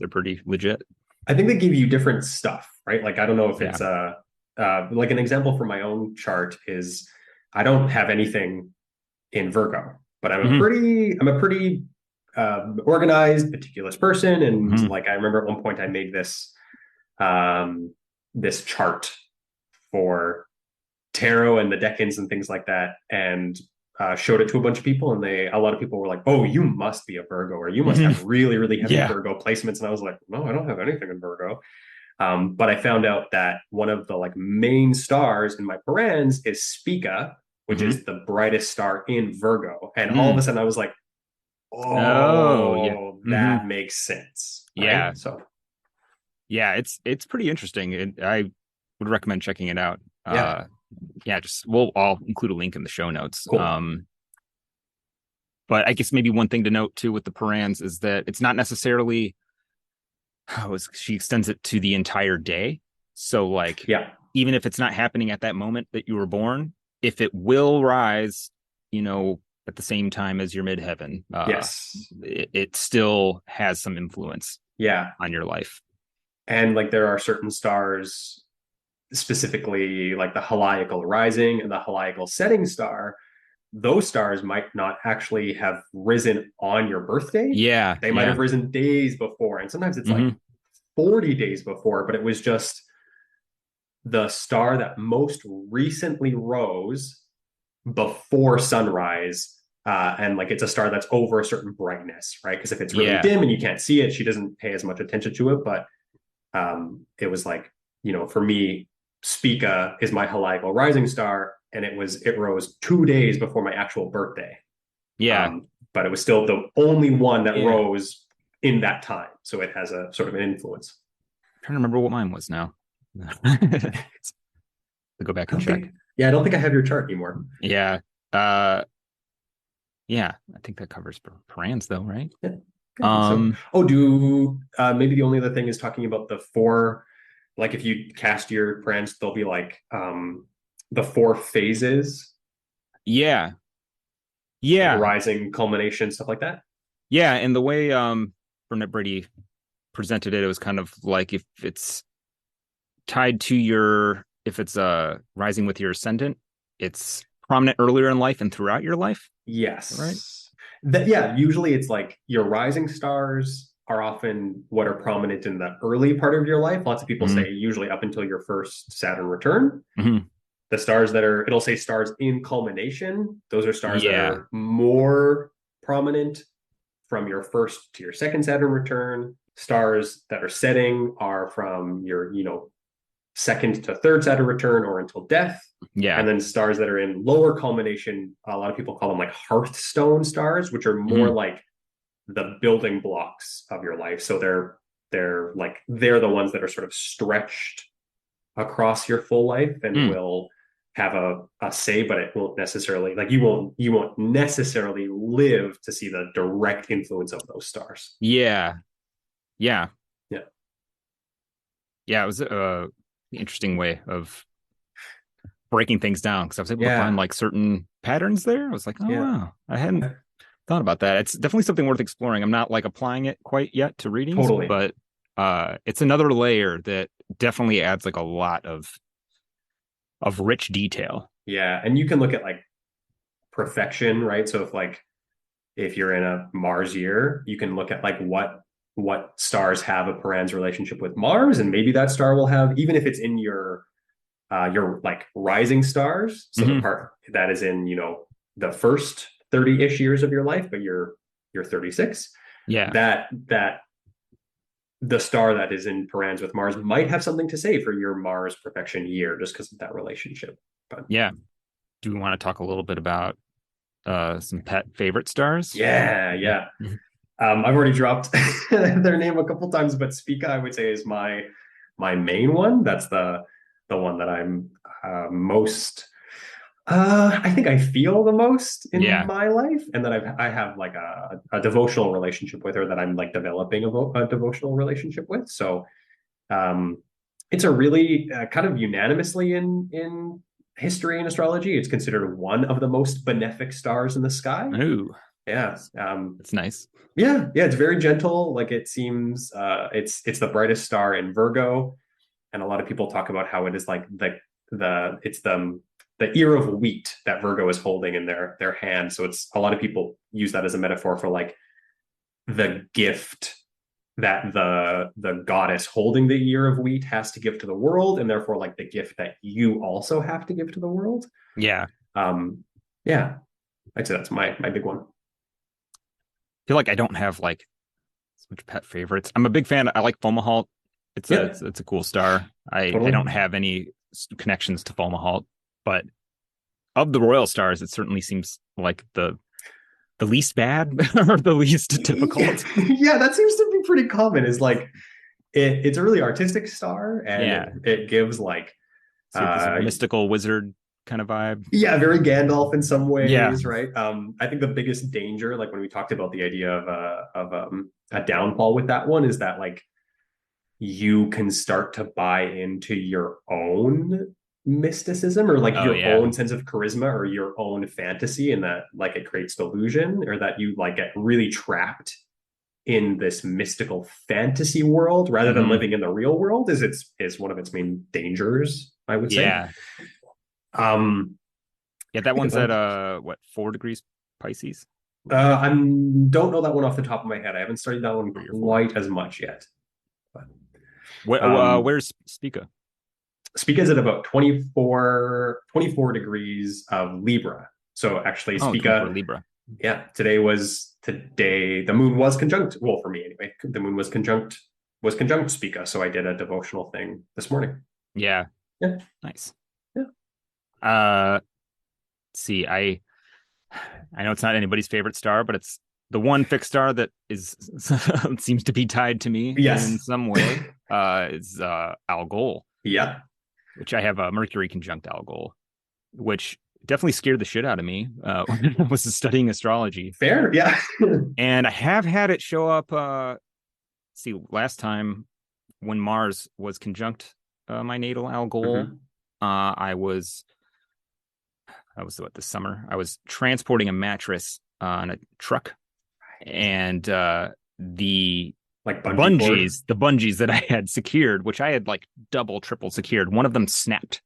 pretty legit. I think they give you different stuff, right? Like I don't know if it's like an example from my own chart is I don't have anything in Virgo, but I'm a pretty organized, meticulous person. And like, I remember at one point I made this, this chart for tarot and the decans and things like that. And showed it to a bunch of people. And a lot of people were like, oh, you must be a Virgo, or you must have really, really heavy Virgo placements. And I was like, no, I don't have anything in Virgo. But I found out that one of the like main stars in my parens is Spica, which is the brightest star in Virgo. And all of a sudden I was like, that makes sense. Right? Yeah. So it's pretty interesting. I would recommend checking it out. I'll include a link in the show notes. Cool. But I guess maybe one thing to note too with the parans is that it's not necessarily, she extends it to the entire day. So like, Yeah. even if it's not happening at that moment that you were born, if it will rise, at the same time as your midheaven, Yes. it still has some influence Yeah. on your life. And like there are certain stars, specifically like the heliacal rising and the heliacal setting star, those stars might not actually have risen on your birthday. Yeah. They might Yeah. have risen days before. And sometimes it's like Mm-hmm. 40 days before, but it was just the star that most recently rose before sunrise. And like it's a star that's over a certain brightness, right? Because if it's really Yeah. dim and you can't see it, she doesn't pay as much attention to it. But it was like, for me, Spica is my heliacal rising star, and it rose 2 days before my actual birthday. Yeah. But it was still the only one that Yeah. rose in that time, so it has a sort of an influence. I'm trying to remember what mine was now. To go back and check. I don't think I have your chart anymore. Yeah. Yeah, I think that covers parans though, right? Yeah. Maybe the only other thing is talking about the four, like if you cast your parans, there'll be like the four phases. Yeah. Yeah. Rising, culmination, stuff like that. Yeah, and the way Burnett Brady presented it, it was kind of like if it's tied to if it's rising with your ascendant, it's prominent earlier in life and throughout your life. Yes. Right. Usually it's like your rising stars are often what are prominent in the early part of your life. Lots of people say usually up until your first Saturn return. The stars it'll say stars in culmination. Those are stars that are more prominent from your first to your second Saturn return. Stars that are setting are from your, second to third Saturn return or until death. Yeah. And then stars that are in lower culmination, a lot of people call them like hearthstone stars, which are more like the building blocks of your life. So they're the ones that are sort of stretched across your full life and will have a say, but it won't necessarily, like you won't necessarily live to see the direct influence of those stars. Yeah. Yeah. It was a interesting way of breaking things down because I was able to find like certain patterns there. I was like, wow, I hadn't thought about that. It's definitely something worth exploring. I'm not like applying it quite yet to readings, but it's another layer that definitely adds like a lot of rich detail. Yeah, and you can look at like perfection, right? So if you're in a Mars year, you can look at like what stars have a parans relationship with Mars, and maybe that star will have, even if it's in your like rising stars, so the part that is in the first 30-ish years of your life, but you're 36, that the star that is in parans with Mars might have something to say for your Mars perfection year, just because of that relationship. But do we want to talk a little bit about some pet favorite stars? I've already dropped their name a couple times, but Spica, I would say, is my main one. That's the one that I'm most I think I feel the most in my life, and that I have like a devotional relationship with her that I'm like developing a devotional relationship with. So it's a really kind of unanimously in history and astrology, it's considered one of the most benefic stars in the sky. Ooh. Yeah. It's nice. Yeah. It's very gentle. Like it seems it's the brightest star in Virgo. And a lot of people talk about how it is like it's the ear of wheat that Virgo is holding in their hand. So it's, a lot of people use that as a metaphor for like the gift that the goddess holding the ear of wheat has to give to the world, and therefore like the gift that you also have to give to the world. Yeah. I'd say that's my big one. I feel like I don't have like so much pet favorites. I'm a big fan. I like Fomalhaut. It's a cool star. I don't have any connections to Fomalhaut, but of the royal stars, it certainly seems like the least bad or the least difficult. Yeah, that seems to be pretty common. Is like it's a really artistic star, and it gives like mystical wizard kind of vibe. Yeah, very Gandalf in some Yeah. ways, right? I think the biggest danger, like when we talked about the idea of a downfall with that one, is that like you can start to buy into your own mysticism or like Oh your yeah. own sense of charisma or your own fantasy, and that like it creates delusion, or that you like get really trapped in this mystical fantasy world rather than Hmm. living in the real world is one of its main dangers, I would say. Yeah. Um, Yeah, that think one's at about what, 4 degrees Pisces? I don't know that one off the top of my head. I haven't studied that one 3 or 4. quite as much yet. But Where's Spica? Spica is at about 24 degrees of Libra. So actually, Oh, 24 Spica, Libra. yeah, today the moon was conjunct. Well, for me anyway, the moon was conjunct Spica. So I did a devotional thing this morning. Yeah. Yeah, Nice. yeah. See, I know it's not anybody's favorite star, but it's the one fixed star that is seems to be tied to me in Yes. some way. Is Algol, Yeah. which I have a Mercury conjunct Algol, which definitely scared the shit out of me when I was studying astrology. Fair. Yeah. And I have had it show up. See, last time when Mars was conjunct my natal Algol, Mhm. that was what, this summer. I was transporting a mattress on a truck, and the Like the bungee cord. bungees that I had secured, which I had like double, triple secured, one of them snapped,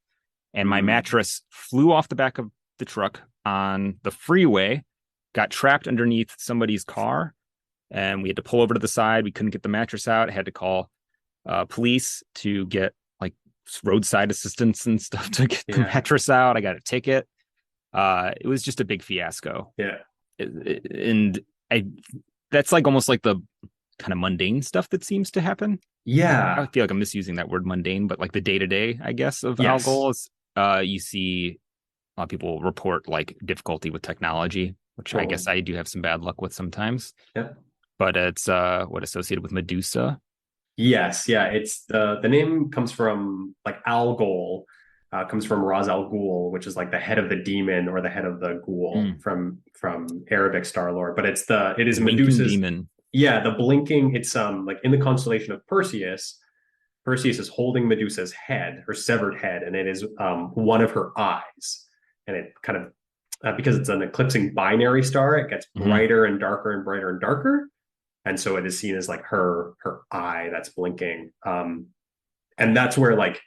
and my Mm. mattress flew off the back of the truck on the freeway, got trapped underneath somebody's car, and we had to pull over to the side. We couldn't get the mattress out. I had to call police to get like roadside assistance and stuff to get the Yeah. mattress out. I got a ticket. It was just a big fiasco. Yeah. And I that's like almost like the kind of mundane stuff that seems to happen. I Yeah. feel like I'm misusing that word mundane, but like the day to day, I guess, of Yes. Algol is you see a lot of people report like difficulty with technology, which I Totally. guess I do have some bad luck with sometimes. Yeah. But it's what, associated with Medusa. Yes, yeah. It's the name comes from like Algol, comes from Ras Al Ghul, which is like the head of the demon or the head of the ghoul Mm. from Arabic star lore. But it is The winking Medusa's, demon. yeah, the blinking. It's like in the constellation of Perseus. Perseus is holding Medusa's head, her severed head, and it is one of her eyes. And it kind of because it's an eclipsing binary star, it gets Mm-hmm. brighter and darker and brighter and darker, and so it is seen as like her eye that's blinking, and that's where like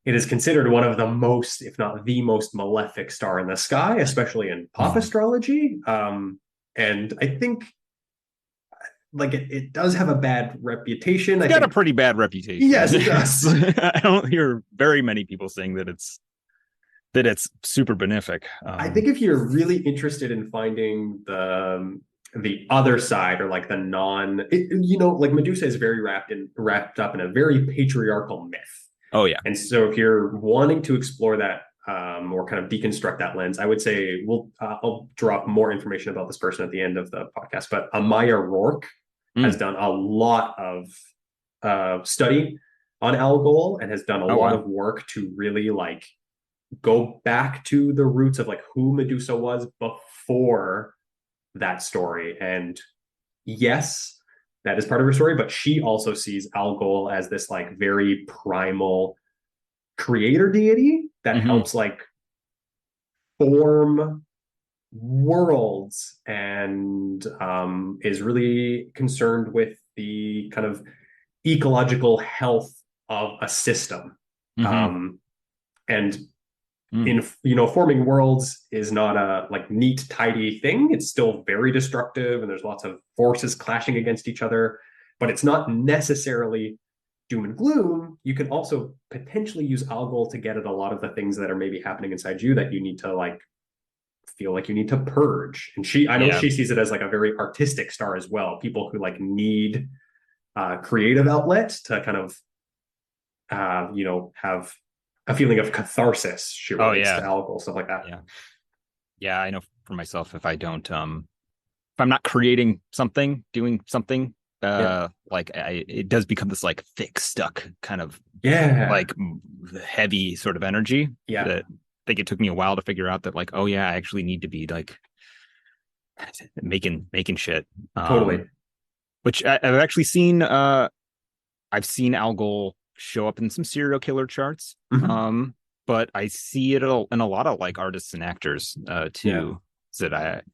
it is considered one of the most, if not the most malefic star in the sky, especially in pop astrology. And I think like it does have a bad reputation, It's I got a think. pretty bad reputation. Yes, it does. I don't hear very many people saying that it's super benefic. I think if you're really interested in finding the other side, or like the like Medusa is very wrapped up in a very patriarchal myth. Oh yeah. And so if you're wanting to explore that, or kind of deconstruct that lens, I would say I'll drop more information about this person at the end of the podcast. But Amaya Rourke has Mm. done a lot of study on Algol and has done a Oh lot wow. of work to really like go back to the roots of like who Medusa was before that story. And yes, that is part of her story, but she also sees Algol as this like very primal creator deity that Mm-hmm. helps like form worlds, and is really concerned with the kind of ecological health of a system. Mm-hmm. And Mm. in forming worlds is not a like neat tidy thing. It's still very destructive, and there's lots of forces clashing against each other, but it's not necessarily doom and gloom. You can also potentially use Algol to get at a lot of the things that are maybe happening inside you that you need to like feel like you need to purge. And I know Yeah. she sees it as like a very artistic star as well, people who like need creative outlet to kind of have a feeling of catharsis. She Oh relates to yeah. Algol, stuff like that. Yeah. Yeah. I know for myself, if I'm not creating something, doing something, Yeah. it does become this like thick, stuck kind of Yeah. like heavy sort of energy Yeah. that think it took me a while to figure out that like, oh yeah, I actually need to be like making shit. Totally. Which I've actually seen. I've seen Algol show up in some serial killer charts. Mhm. But I see it in a lot of like artists and actors Yeah. too. Is that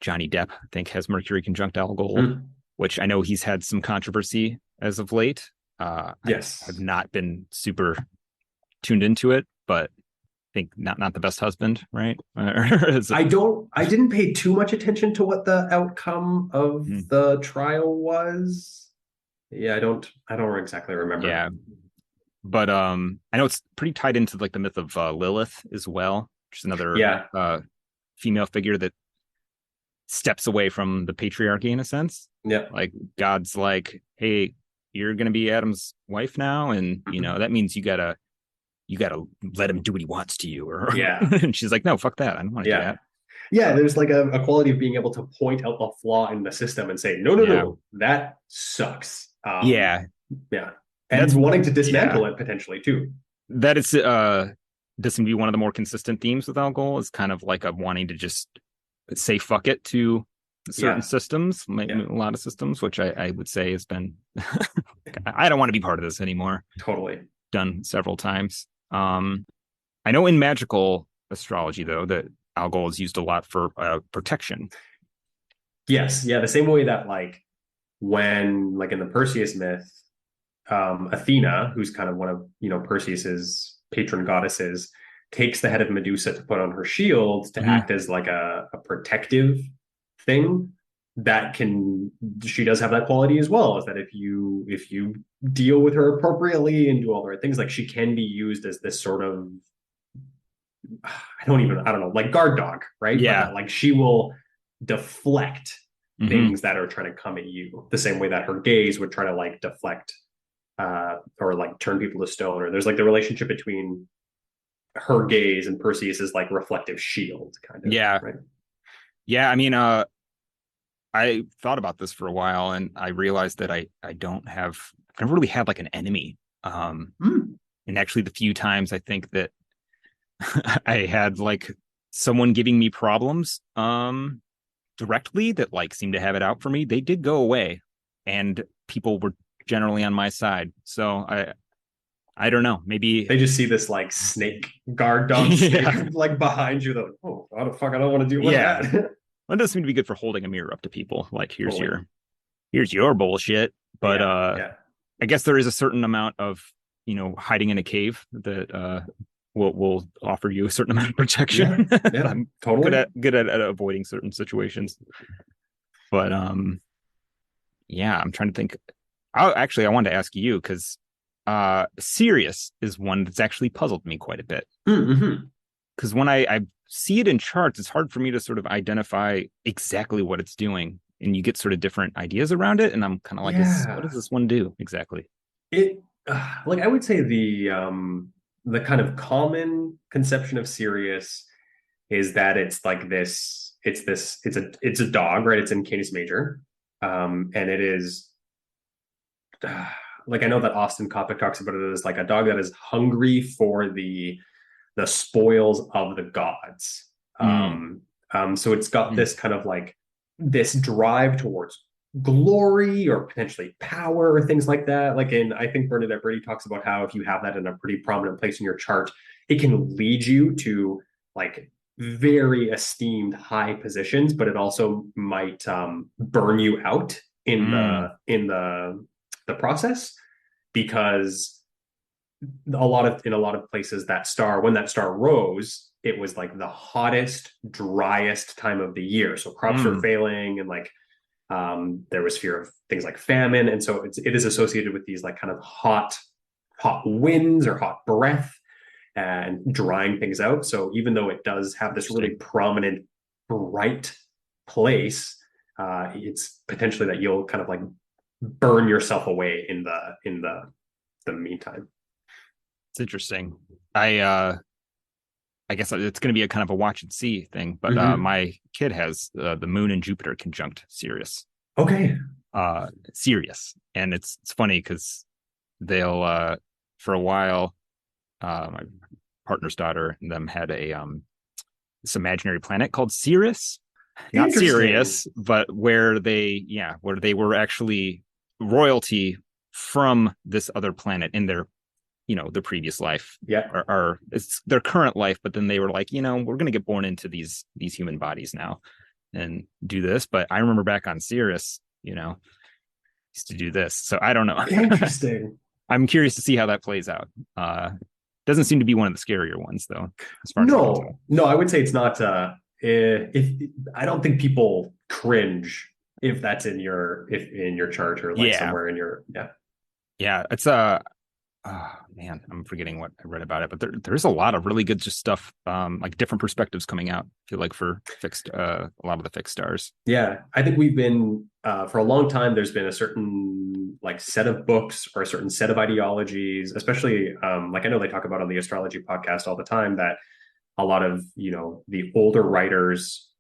Johnny Depp, I think, has Mercury conjunct Algol, Mm. which I know he's had some controversy as of late. I've Yes. not been super tuned into it, but I think not the best husband, right? Is it? I didn't pay too much attention to what the outcome of Mm, the trial was. Yeah, I don't exactly remember. yeah, but I know it's pretty tied into like the myth of Lilith as well, which is another Yeah. female figure that steps away from the patriarchy in a sense. Yeah. Like God's like, hey, you're gonna be Adam's wife now, and Mhm. that means you gotta let him do what he wants to you. Or Yeah. and she's like, no, fuck that, I don't want to do Yeah. that. Yeah, there's like a quality of being able to point out the flaw in the system and say, no, no, Yeah, no, that sucks. yeah, Yeah. And that's wanting to yeah. dismantle it potentially too. That is this can be one of the more consistent themes with Algol is kind of like a wanting to just say fuck it to certain Yeah. systems, Yeah. a lot of systems, which I would say has been I don't want to be part of this anymore. Totally. Done several times. I know in magical astrology though that Algol is used a lot for protection. Yes. Yeah. The same way that like when like in the Perseus myth, Athena, who's kind of one of Perseus's patron goddesses, takes the head of Medusa to put on her shield to Mm-hmm. act as like a protective thing. That can she does have that quality as well. Is that if you deal with her appropriately and do all the right things, like she can be used as this sort of I don't know like guard dog, right? But Yeah. that like she will deflect Mm-hmm. things that are trying to come at you the same way that her gaze would try to like deflect or like turn people to stone, or there's like the relationship between her gaze and Perseus's like reflective shield, kind of, Yeah. right? Yeah. I mean, I thought about this for a while and I realized that I don't have I've never really had like an enemy. Mm. And actually the few times I think that I had like someone giving me problems directly that like seemed to have it out for me, they did go away and people were generally on my side. So I don't know. Maybe They just see this like snake guard dog snake yeah. like behind you. They're like, oh, what the fuck? I don't want to deal with Yeah. that. Well, it does seem to be good for holding a mirror up to people. Like Totally. here's your bullshit. But Yeah. Yeah. I guess there is a certain amount of, hiding in a cave that will offer you a certain amount of Yeah. protection. Yeah. I'm Totally. good at avoiding certain situations. But yeah, I'm trying to think. I wanted to ask you because Sirius is one that's actually puzzled me quite a bit. Mm-hmm. Because when I see it in charts, it's hard for me to sort of identify exactly what it's doing. And you get sort of different ideas around it. And I'm kind of like, what Yeah. does this one do exactly? It like I would say the kind of common conception of Sirius is that it's like this it's a dog, right? It's in Canis Major. And it is like I know that Austin Coppock talks about it as like a dog that is hungry for the spoils of the gods. Mm, So it's got mm, this kind of like this drive towards glory or potentially power or things like that. Like in, I think Bernadette Brady talks about how if you have that in a pretty prominent place in your chart, it can lead you to like very esteemed high positions, but it also might burn you out in mm. the process because in a lot of places that star when that star rose it was like the hottest driest time of the year, so crops were Mm. failing and like there was fear of things like famine, and so it is associated with these like kind of hot winds or hot breath and drying things out. So even though it does have this really Interesting. prominent bright place, it's potentially that you'll kind of like burn yourself away in the meantime. It's interesting. I guess it's going to be a kind of a watch and see thing, but Mm-hmm. my kid has the moon and Jupiter conjunct Okay. Sirius, and it's funny because they'll for a while, my partner's daughter and them had a this imaginary planet called Sirius, not Interesting. Sirius, but where they were actually royalty from this other planet in their their previous life, Yeah. or it's their current life, but then they were like, we're going to get born into these human bodies now and do this. But I remember back on Sirius, used to do this, so I don't know. Interesting. I'm curious to see how that plays out. Doesn't seem to be one of the scarier ones though, as far as I can tell. No, I would say it's not. If I don't think people cringe if that's in your chart or like Yeah, somewhere in your yeah, it's oh man, I'm forgetting what I read about it, but there's a lot of really good just stuff, like different perspectives coming out. I feel like for fixed, a lot of the fixed stars. Yeah, I think we've been for a long time. There's been a certain like set of books or a certain set of ideologies, especially like I know they talk about on the astrology podcast all the time that a lot of the older writers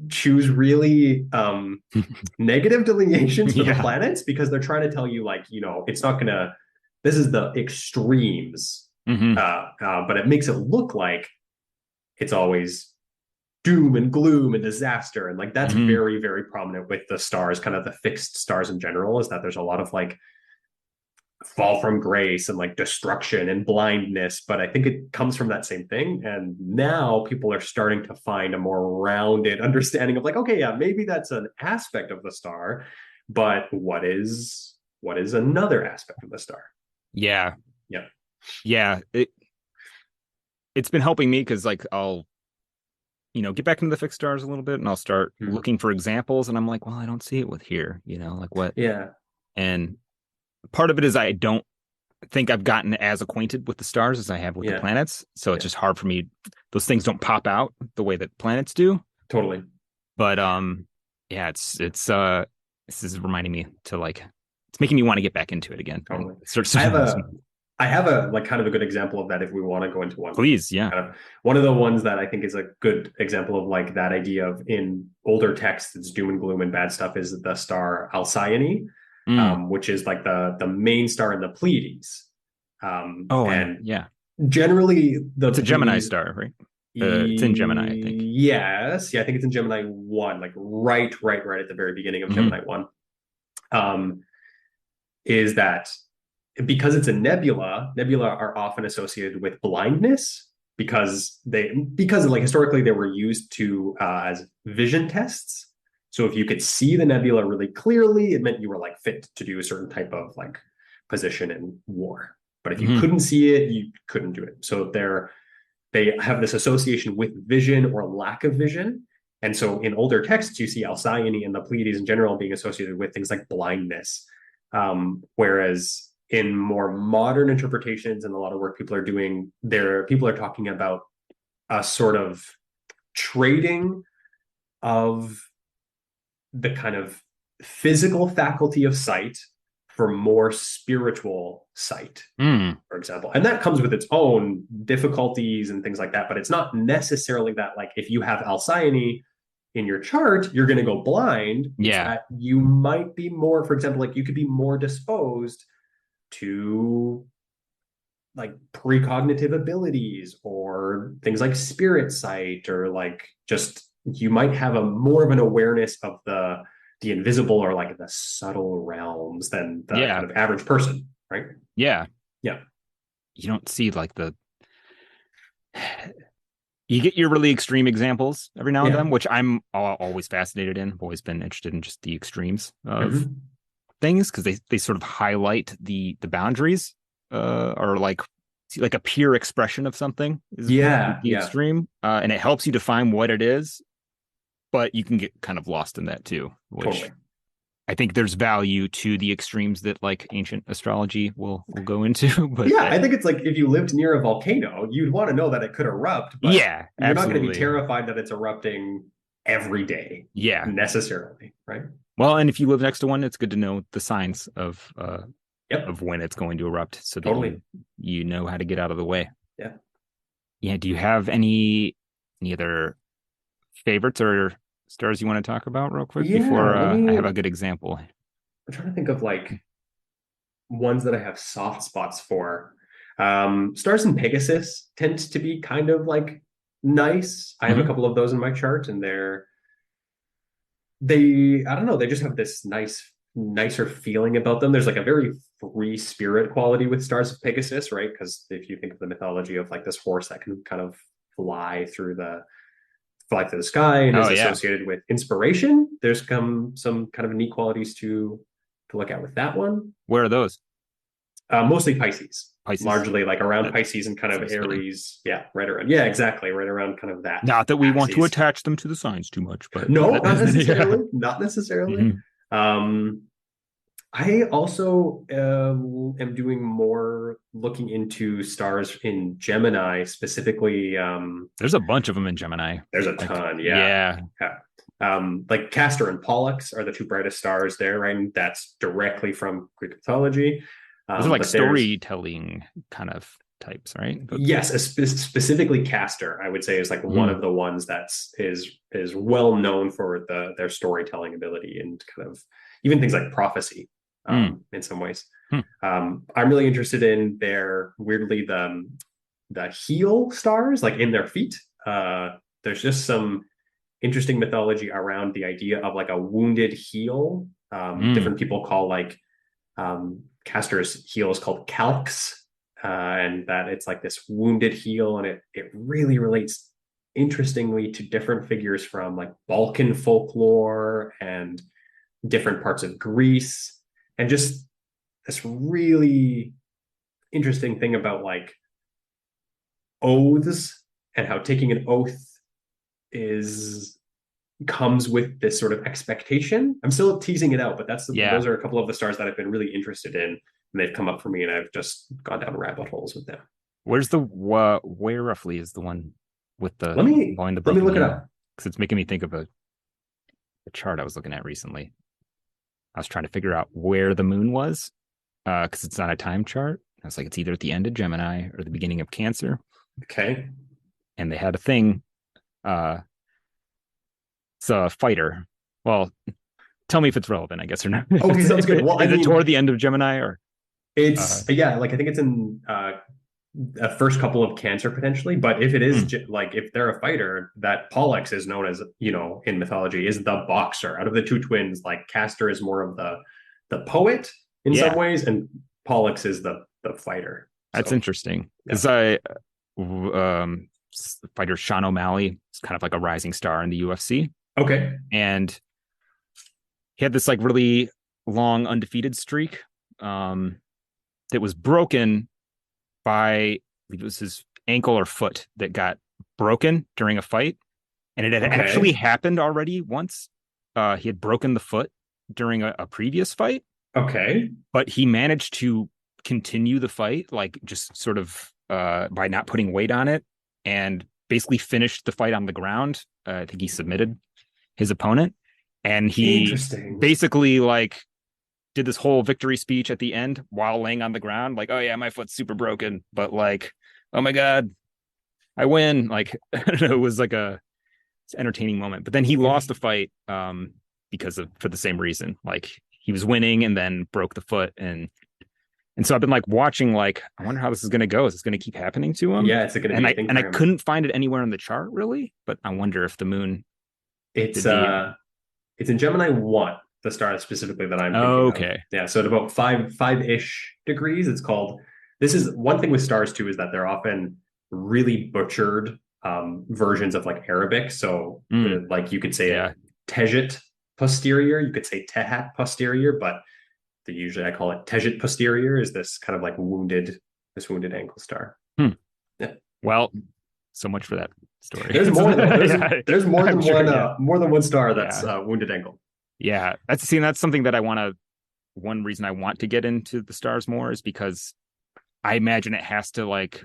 choose really negative delineations for the Yeah. planets because they're trying to tell you like it's not gonna. This is the extremes, Hmm. but it makes it look like it's always doom and gloom and disaster. And like that's Hmm. very, very prominent with the stars, kind of the fixed stars in general, is that there's a lot of like fall from grace and like destruction and blindness. But I think it comes from that same thing. And now people are starting to find a more rounded understanding of like, okay, yeah, maybe that's an aspect of the star, but what is another aspect of the star? Yeah. Yeah. Yeah. It's been helping me because like I'll get back into the fixed stars a little bit and I'll start Hmm. looking for examples and I'm like, well, I don't see it with here, like what? Yeah. And part of it is I don't think I've gotten as acquainted with the stars as I have with the Yeah. planets. So it's Yeah. just hard for me. Those things don't pop out the way that planets do. Totally. But yeah, this is reminding me to like it's making me want to get back into it again and Totally. start I have studying this. a I have a like kind of a good example of that if we want to go into one. Please, yeah. Kind of one of the ones that I think is a good example of like that idea of in older texts, it's doom and gloom and bad stuff is the star Alcyone, Mm. which is like the main star in the Pleiades. Oh, and And yeah, generally the it's a Gemini Pleiades, star, right? It's in Gemini, I think. yes, yeah, I think it's in Gemini 1, like right at the very beginning of Hmm. Gemini 1. Um, is that because it's a nebula are often associated with blindness because like historically they were used to as vision tests. So if you could see the nebula really clearly, it meant you were like fit to do a certain type of like position in war. But if you Hmm. couldn't see it, you couldn't do it. So they have this association with vision or lack of vision. And so in older texts, you see Alcyone and the Pleiades in general being associated with things like blindness. Whereas in more modern interpretations and a lot of work people are doing, people are talking about a sort of trading of the kind of physical faculty of sight for more spiritual sight, Mm. for example. And that comes with its own difficulties and things like that. But it's not necessarily that, like, if you have Alcyone in your chart, you're going to go blind. It's Yeah. that you might be more, for example, like you could be more disposed to like precognitive abilities or things like spirit sight or like just you might have a more of an awareness of the invisible or like the subtle realms than the Yeah. kind of average person, right? Yeah. Yeah. You don't see like you get your really extreme examples every now and Yeah. then, which I'm always fascinated in. I've always been interested in just the extremes of Mm-hmm. things because they sort of highlight the boundaries, or like a pure expression of something is Yeah. the Yeah. extreme, and it helps you define what it is, but you can get kind of lost in that too, which Totally. I think there's value to the extremes that like ancient astrology will go into, but Yeah, I think it's like if you lived near a volcano, you'd want to know that it could erupt, but yeah, you're not going to be absolutely, terrified that it's erupting every day yeah. necessarily, right? Well, and if you live next to one, it's good to know the signs Yep, of when it's going to erupt so that totally. you know how to get out of the way. Yeah. Yeah. Do you have any other favorites or stars you want to talk about real quick Yeah, before I have a good example? I'm trying to think of like ones that I have soft spots for. Stars in Pegasus tend to be kind of like nice. I have a couple of those in my chart, and I don't know, they just have this nicer feeling about them. There's like a very free spirit quality with Stars of Pegasus, right? Because if you think of the mythology of like this horse that can kind of fly through the sky and Oh is yeah. associated with inspiration, there's some kind of neat qualities to look at with that one. Where are those? Mostly Pisces, Pisces. largely like around That Pisces and kind of seems fitting. Aries. Yeah, right around. Yeah, exactly, right around kind of that Not that we want to axis. attach them to the signs too much, but No, not yeah. necessarily. Not necessarily. Mhm. Um, I also am doing more looking into stars in Gemini, specifically. There's a bunch of them in Gemini. There's a Like, ton, yeah. yeah. Yeah. Like Castor and Pollux are the two brightest stars there, right? And that's directly from Greek mythology. Those are like But there's storytelling kind of types, right? But yes, specifically Castor, I would say is like one mm, of the ones is well known for their storytelling ability and kind of even things like prophecy mm, in some ways. hmm. I'm really interested in their weirdly the heel stars, like in their feet. There's just some interesting mythology around the idea of like a wounded heel. Mm. Different people call like Castor's heel is called calx, and that it's like this wounded heel, and it really relates interestingly to different figures from like Balkan folklore and different parts of Greece, and just this really interesting thing about like oaths and how taking an oath is comes with this sort of expectation. I'm still teasing it out, but Yeah. those are a couple of the stars that I've been really interested in, and they've come up for me, and I've just gone down rabbit holes with them. Where's the where roughly is the one with the line the Let me broken look it heel? up. Because it's making me think of a chart I was looking at recently. I was trying to figure out where the moon was, because it's on a time chart. I was like, it's either at the end of Gemini or the beginning of Cancer. Okay. And they had a thing. Uh, it's a fighter. Well, tell me if it's relevant, I guess, or not. Okay, is sounds good. Well, I it toward mean, the end of Gemini or? Uh, it's yeah, like I think it's in a first couple of Cancer potentially, but if it is hmm, like if they're a fighter, that Pollux is known as, in mythology, is the boxer out of the two twins. Like Castor is more of the poet in some yeah, ways, and Pollux is the fighter. that's So interesting. yeah. Because fighter Sean O'Malley is kind of like a rising star in the UFC, Okay. and he had this like really long undefeated streak that was broken by, I believe it was his ankle or foot that got broken during a fight, and it had actually Okay. happened already once. He had broken the foot during a previous fight, Okay. but he managed to continue the fight, like just sort of by not putting weight on it, and basically finished the fight on the ground. I think he submitted his opponent, and he Interesting. basically like did this whole victory speech at the end while laying on the ground, like, "Oh yeah, my foot's super broken, but like, oh my god, I win!" Like, I don't know, it was like a entertaining moment. But then he lost the fight because of for the same reason. Like he was winning and then broke the foot, and so I've been like watching, like, I wonder how this is going to go. Is this going to keep happening to him? Yeah, it's going to And be a I thing and I for him. couldn't find it anywhere on the chart really, but I wonder if the moon It's did the uh it's in Gemini 1, the star specifically that I'm thinking of. okay. Yeah, so at about five-ish degrees, it's called. This is one thing with stars too, is that they're often really butchered versions of like Arabic. So Mm, like you could say yeah, it Tejet posterior, you could say Tehat posterior, but usually I call it Tejet posterior, is this kind of like this wounded ankle star. hmm. Yeah. Well, so much for that story. There's more though. Yeah, There's I'm sure. Yeah, more than one star that's yeah, wounded ankle. yeah. That's something that I want to. One reason I want to get into the stars more is because I imagine it has to like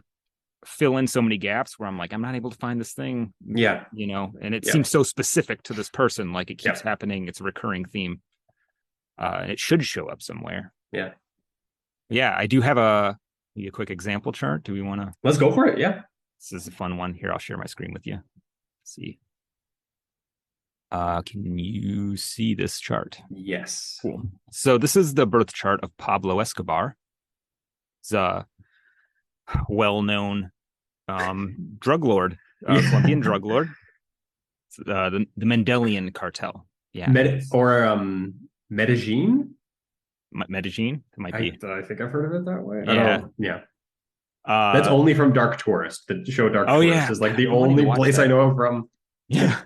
fill in so many gaps where I'm like, I'm not able to find this thing, Yeah. and it Yeah. seems so specific to this person. Like it keeps Yeah. happening. It's a recurring theme. And it should show up somewhere. Yeah. Yeah, I do have a quick example chart. Do we want to? Let's go for it. Yeah. This is a fun one. Here, I'll share my screen with you. Let's see. Can you see this chart? Yes. Cool. So this is the birth chart of Pablo Escobar. He's well-known drug lord, Colombian Yeah. drug lord, the Mendelian cartel. Yeah, Medellin. Medellin. It might be. I think I've heard of it that way. I Yeah. don't. Yeah, that's Uh, only from Dark Tourist. The show Dark oh Tourist yeah, is like I've the been wanting to only watch place I that. know him from. Yeah.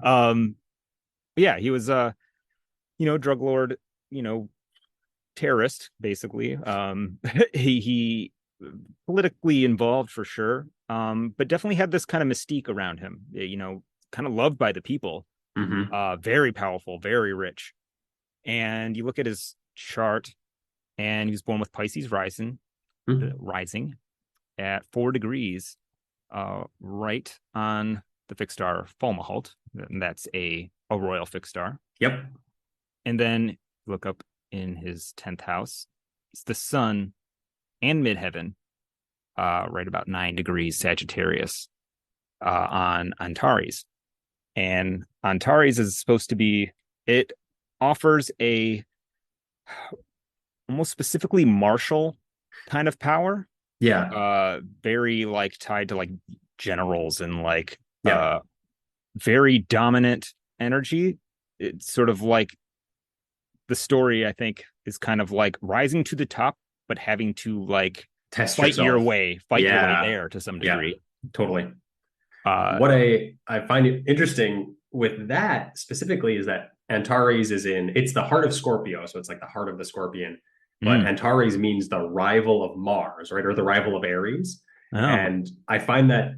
Um, yeah, he was drug lord, you know, terrorist, basically. He politically involved for sure, but definitely had this kind of mystique around him. Kind of loved by the people. Hmm. Very powerful, very rich. And you look at his chart, and he was born with Pisces rising at 4 degrees, right on the fixed star Fomalhaut, and that's a royal fixed star. Yep. And then look up in his 10th house, it's the sun and midheaven, right about 9 degrees Sagittarius, on Antares. And Antares is supposed to be, it offers a almost specifically martial kind of power, Yeah. very like tied to like generals and like Yep. very dominant energy. It's sort of like the story, I think, is kind of like rising to the top, but having to like Test yourself. fight your way Yeah. there to some Yeah. degree. Totally. Uh, What I find it interesting with that specifically is that Antares is in it's the heart of Scorpio, so it's like the heart of the Scorpion. But mm, Antares means the rival of Mars, right? Or the rival of Aries. oh, And I find that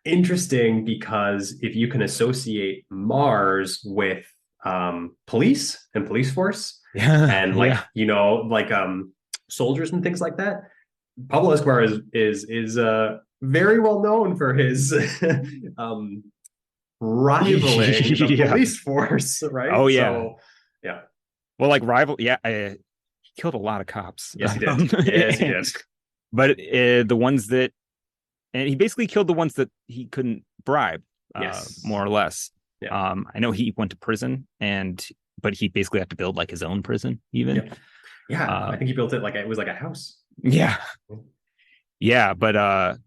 interesting because if you can associate Mars with police and police force yeah, and yeah. soldiers and things like that, Pablo Escobar is very well known for his um, rivaling the Yeah. police force, right? Oh yeah. So, yeah, Well, like rival. Yeah, he killed a lot of cops. yes, he did. Yes, he did. But the ones that, and he basically killed the ones that he couldn't bribe, Yes, more or less. yeah, I know he went to prison, but he basically had to build like his own prison, even. yep, yeah. I Uh, think he built it like it was like a house. yeah, yeah, but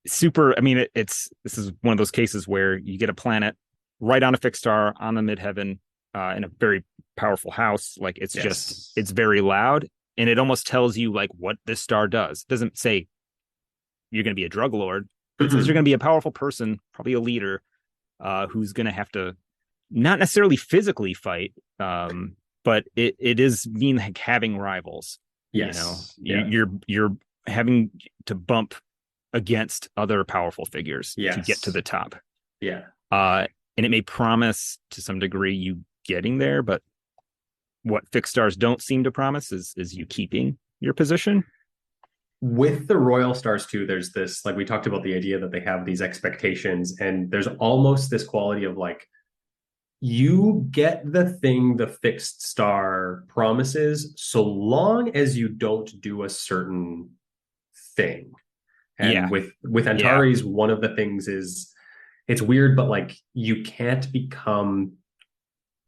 super. I mean, this is one of those cases where you get a planet right on a fixed star on the midheaven, in a very powerful house. Like Yes. it's very loud, and it almost tells you like what this star does. It doesn't say you're going to be a drug lord, but it says you're going to be a powerful person, probably a leader, who's going to have to not necessarily physically fight, but it is mean like having rivals. Yes. Yeah. You're having to bump against other powerful figures to get to Yes. the top. Yeah. Uh, and it may promise to some degree you getting there, but what fixed stars don't seem to promise is you keeping your position. With the Royal Stars too, there's this, like we talked about the idea that they have these expectations, and there's almost this quality of like you get the thing the fixed star promises so long as you don't do a certain thing. Yeah, And with yeah. Antares, one of the things is it's weird, but like you can't become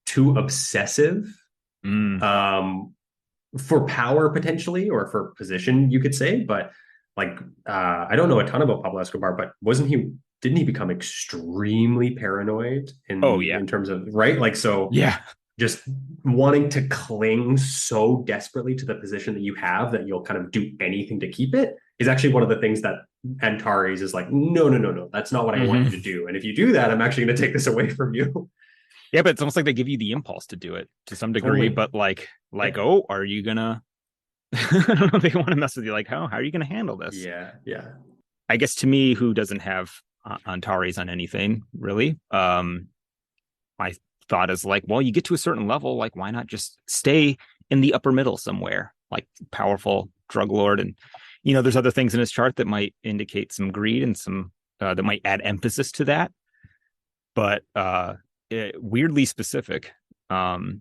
too obsessive Mm. um, for power potentially or for position, you could say. But like, I don't know a ton about Pablo Escobar, but didn't he become extremely paranoid Oh yeah, in terms of right? Like, so yeah. just wanting to cling so desperately to the position that you have that you'll kind of do anything to keep it is actually one of the things that Antares is like, no, no, no, no, that's not what I want you to Mm-hmm. do. And if you do that, I'm actually going to take this away from you. Yeah, but it's almost like they give you the impulse to do it to some degree, Totally. but like, Yeah. oh, are you gonna? I don't know. They want to mess with you. Like, how are you gonna handle this? Yeah. Yeah. I guess to me, who doesn't have Antares on anything really, my thought is like, well, you get to a certain level, like, why not just stay in the upper middle somewhere, like powerful drug lord, and there's other things in his chart that might indicate some greed and some that might add emphasis to that, but weirdly specific. And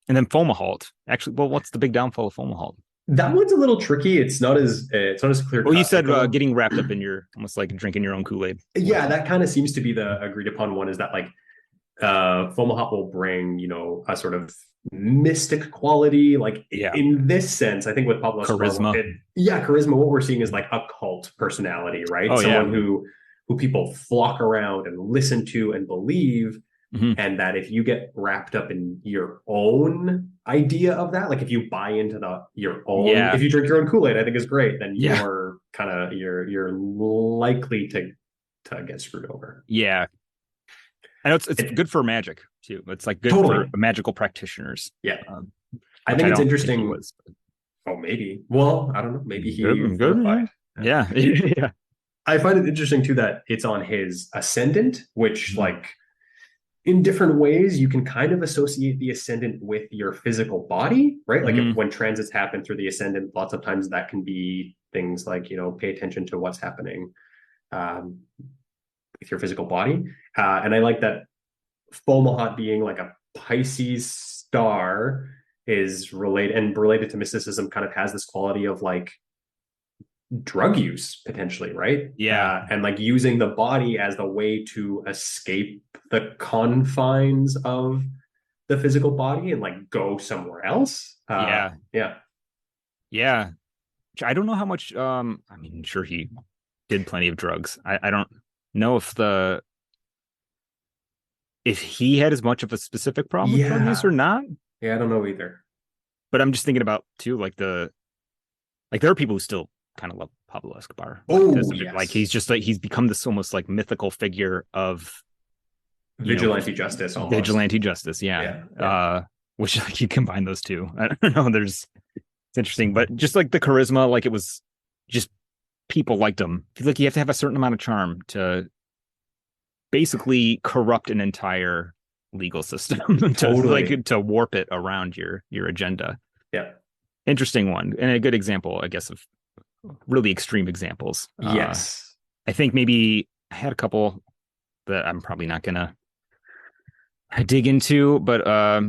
then Fomalhaut. Actually, well, what's the big downfall of Fomalhaut? That one's a little tricky. It's not as clear Well, you cut. I said feel getting wrapped up in your almost like drinking your own Kool-Aid. yeah, that kind of seems to be the agreed upon one is that like Fomalhaut will bring, a sort of mystic quality. Like Yeah. in this sense, I think with Pablo Escobar, Charisma. charisma. What we're seeing is like a cult personality, right? Oh yeah. Someone who people flock around and listen to and believe. Hmm. And that if you get wrapped up in your own idea of that, like if you buy into your own, Yeah. if you drink your own Kool-Aid, I think is great, then Yeah. you're likely to get screwed over. Yeah. I know it's It, good for magic too. It's like good for totally. magical practitioners, Yeah. I which think I it's don't think he interesting. was. Oh, maybe. Well, I don't know. Maybe he Good, good. fortified. Yeah. Yeah. Yeah. I find it interesting too that it's on his ascendant, which Mhm. like in different ways you can kind of associate the ascendant with your physical body, right? Like if Mhm. when transits happen through the ascendant, lots of times that can be things like, pay attention to what's happening um, with your physical body. And I like that Fomalhaut being like a Pisces star is related to mysticism, kind of has this quality of like drug use potentially, right? Yeah. And like using the body as the way to escape the confines of the physical body and like go somewhere else. Yeah. Yeah. Yeah. I don't know how much I mean, sure he did plenty of drugs. I don't know if he had as much of a specific problem with drug use or Yeah. not. Yeah. I don't know either. But I'm just thinking about too, like there are people who still kind of love Pablo Escobar, like Oh, like yes. he's just like he's become this almost like mythical figure of Vigilante justice almost. vigilante justice. Yeah. Yeah. Yeah. Which like you combine those two. I don't know. It's interesting, but just like the charisma, like it was just people liked him. I feel like you have to have a certain amount of charm to basically corrupt an entire legal system Totally. to warp it around your agenda. Yeah. Interesting one and a good example, I guess, of really extreme examples. Yes. I think maybe I had a couple that I'm probably not gonna dig into, but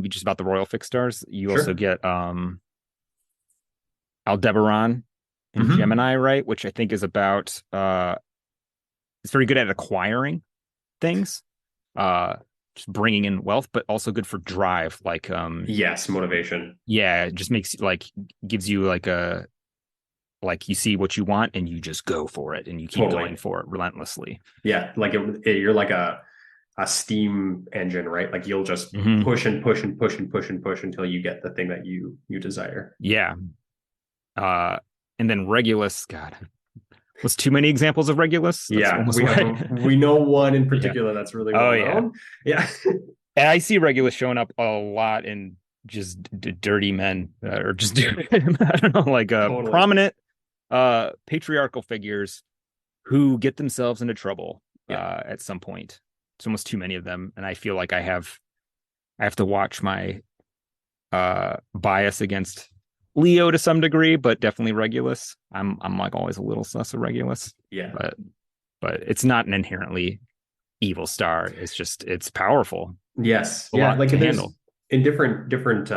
just about the royal fixed stars. You also Sure. get Aldebaran in Mm-hmm. Gemini, right? Which I think is about it's very good at acquiring things, just bringing in wealth, but also good for drive. Like Yes. Motivation. yeah, it just makes like gives you like you see what you want and you just go for it and you keep going Totally. for it relentlessly. Yeah. Like you're like a steam engine, right? Like you'll just Hmm. push and push and push and push and push until you get the thing that you desire. Yeah. Uh, and then Regulus, God, was too many examples of Regulus. That's Yeah, almost why. we know one in Yeah. particular that's really Oh well yeah. known. Yeah. And I see Regulus showing up a lot in just dirty men or just I don't know, like Totally. prominent patriarchal figures who get themselves into trouble Yeah. at some point. It's almost too many of them, and I feel like I have to watch my bias against Leo to some degree, but definitely Regulus. I'm like always a little sus of Regulus, Yeah. but it's not an inherently evil star. It's just it's powerful, Yes. a Yeah. lot Like to there's handle. in different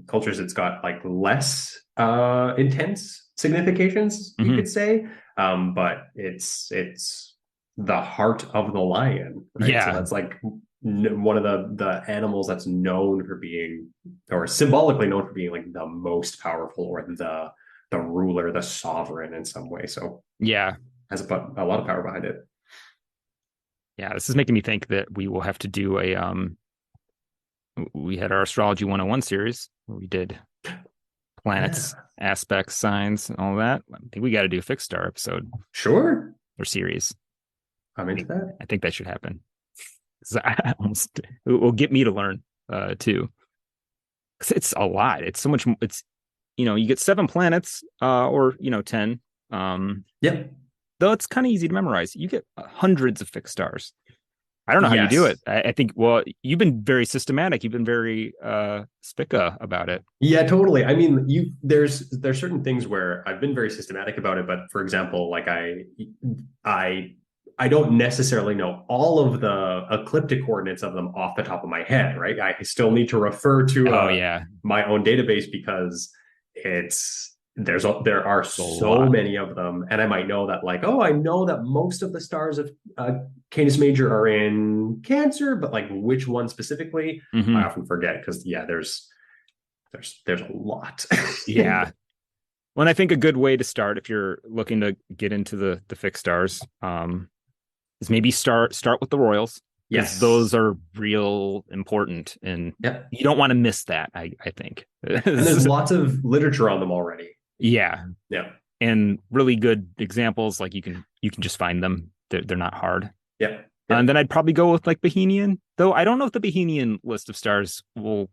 cultures, it's got like less intense significations, you Hmm. could say. But it's the heart of the lion, right? So Yeah, that's like one of the animals that's known for being, or symbolically known for being like the most powerful, or the ruler, the sovereign in some way. So yeah, has a lot of power behind it. yeah. This is making me think that we will have to do a we had our astrology 101 series where we did planets, Yeah. aspects, signs, and all that. I think we got to do a fixed star episode Sure. or series. I'm into that. I think that should happen. I almost it will get me to learn too. 'Cause it's a lot. It's so much. It's you get 7 planets or 10. Yep. Though it's kind of easy to memorize. You get hundreds of fixed stars. I don't know how you do it. Yes. I think well, you've been very systematic. You've been very spica about it. Yeah, totally. I mean, there's certain things where I've been very systematic about it, but for example, like I I don't necessarily know all of the ecliptic coordinates of them off the top of my head, right? I still need to refer to Oh yeah, my own database because there are it's a so lot. many of them, and I might know that like, oh, I know that most of the stars of Canis Major are in Cancer, but like which one specifically, I Hmm. often forget because yeah, there's there's a lot. Yeah. Well, and I think a good way to start if you're looking to get into the fixed stars, is maybe start with the royals, because Yes. those are real important, and Yep. you don't want to miss that. I think. And there's lots of literature on them already. Yeah, Yeah. and really good examples. Like you can just find them. They're not hard. Yep. And Yep. then I'd probably go with like Bohemian, though I don't know if the Bohemian list of stars will.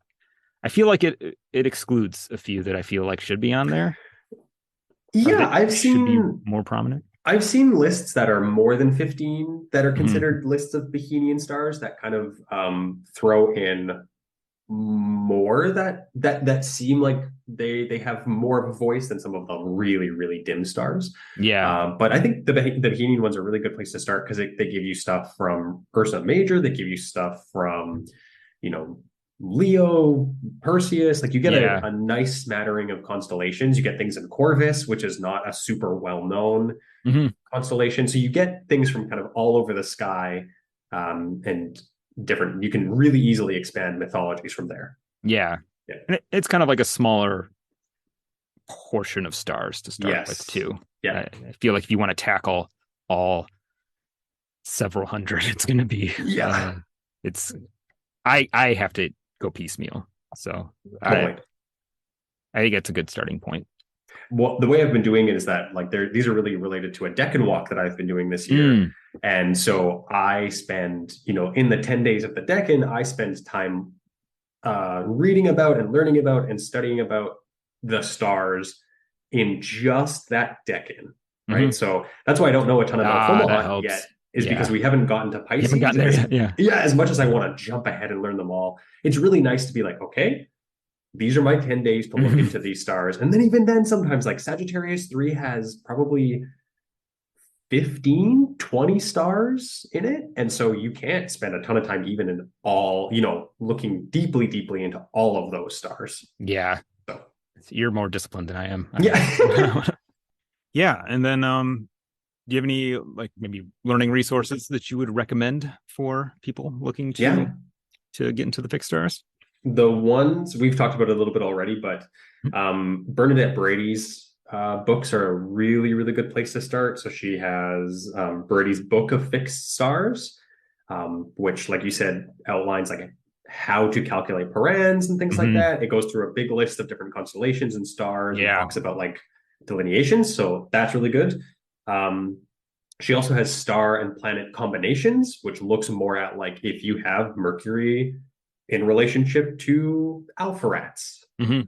I feel like it excludes a few that I feel like should be on there, or Yeah, that should be more prominent. I've seen lists that are more than 15 that are Mm-hmm. considered lists of Bohemian stars that kind of throw in more that seem like they have more of a voice than some of the really really dim stars. Yeah. But I think the Bohemian ones are a really good place to start because they give you stuff from Ursa Major, they give you stuff from you know Leo, Perseus. Like you get Yeah. a nice smattering of constellations. You get things in Corvus, which is not a super well known Mm-hmm. constellation. So you get things from kind of all over the sky, and different. You can really easily expand mythologies from there. Yeah. Yeah. And it's kind of like a smaller portion of stars to start with, Yes. too. Yeah. I feel like if you want to tackle all several hundred, it's going to be, Yeah. it's, I have to go piecemeal. So Totally. I think it's a good starting point. Well, the way I've been doing it is that like these are really related to a Deccan walk that I've been doing this year. Mm. And so I spend, in the 10 days of the Deccan, I spend time reading about and learning about and studying about the stars in just that Deccan, right? Mm-hmm. So that's why I don't know a ton about That Fomalhaut yet, helps. is because Yeah. we haven't gotten to You haven't Pisces. gotten there As, yet. Yeah. yeah, as much as I want to jump ahead and learn them all, it's really nice to be like, okay, these are my 10 days to look Mm-hmm. into these stars. And then even then, sometimes like Sagittarius 3 has probably 15, 20 stars in it. And so you can't spend a ton of time even in all, looking deeply, deeply into all of those stars. Yeah. So, You're more disciplined than I am. yeah. Yeah. And then, do you have any like maybe learning resources that you would recommend for people looking Yeah. to get into the fixed stars? The ones we've talked about a little bit already, but Bernadette Brady's books are a really, really good place to start. So she has Brady's Book of Fixed Stars, which, like you said, outlines like how to calculate parans and things like Mm-hmm. that. It goes through a big list of different constellations and stars and Yeah. talks about like delineations. So that's really good. She also has star and planet combinations, which looks more at like if you have Mercury in relationship to Alpharats. Mm-hmm.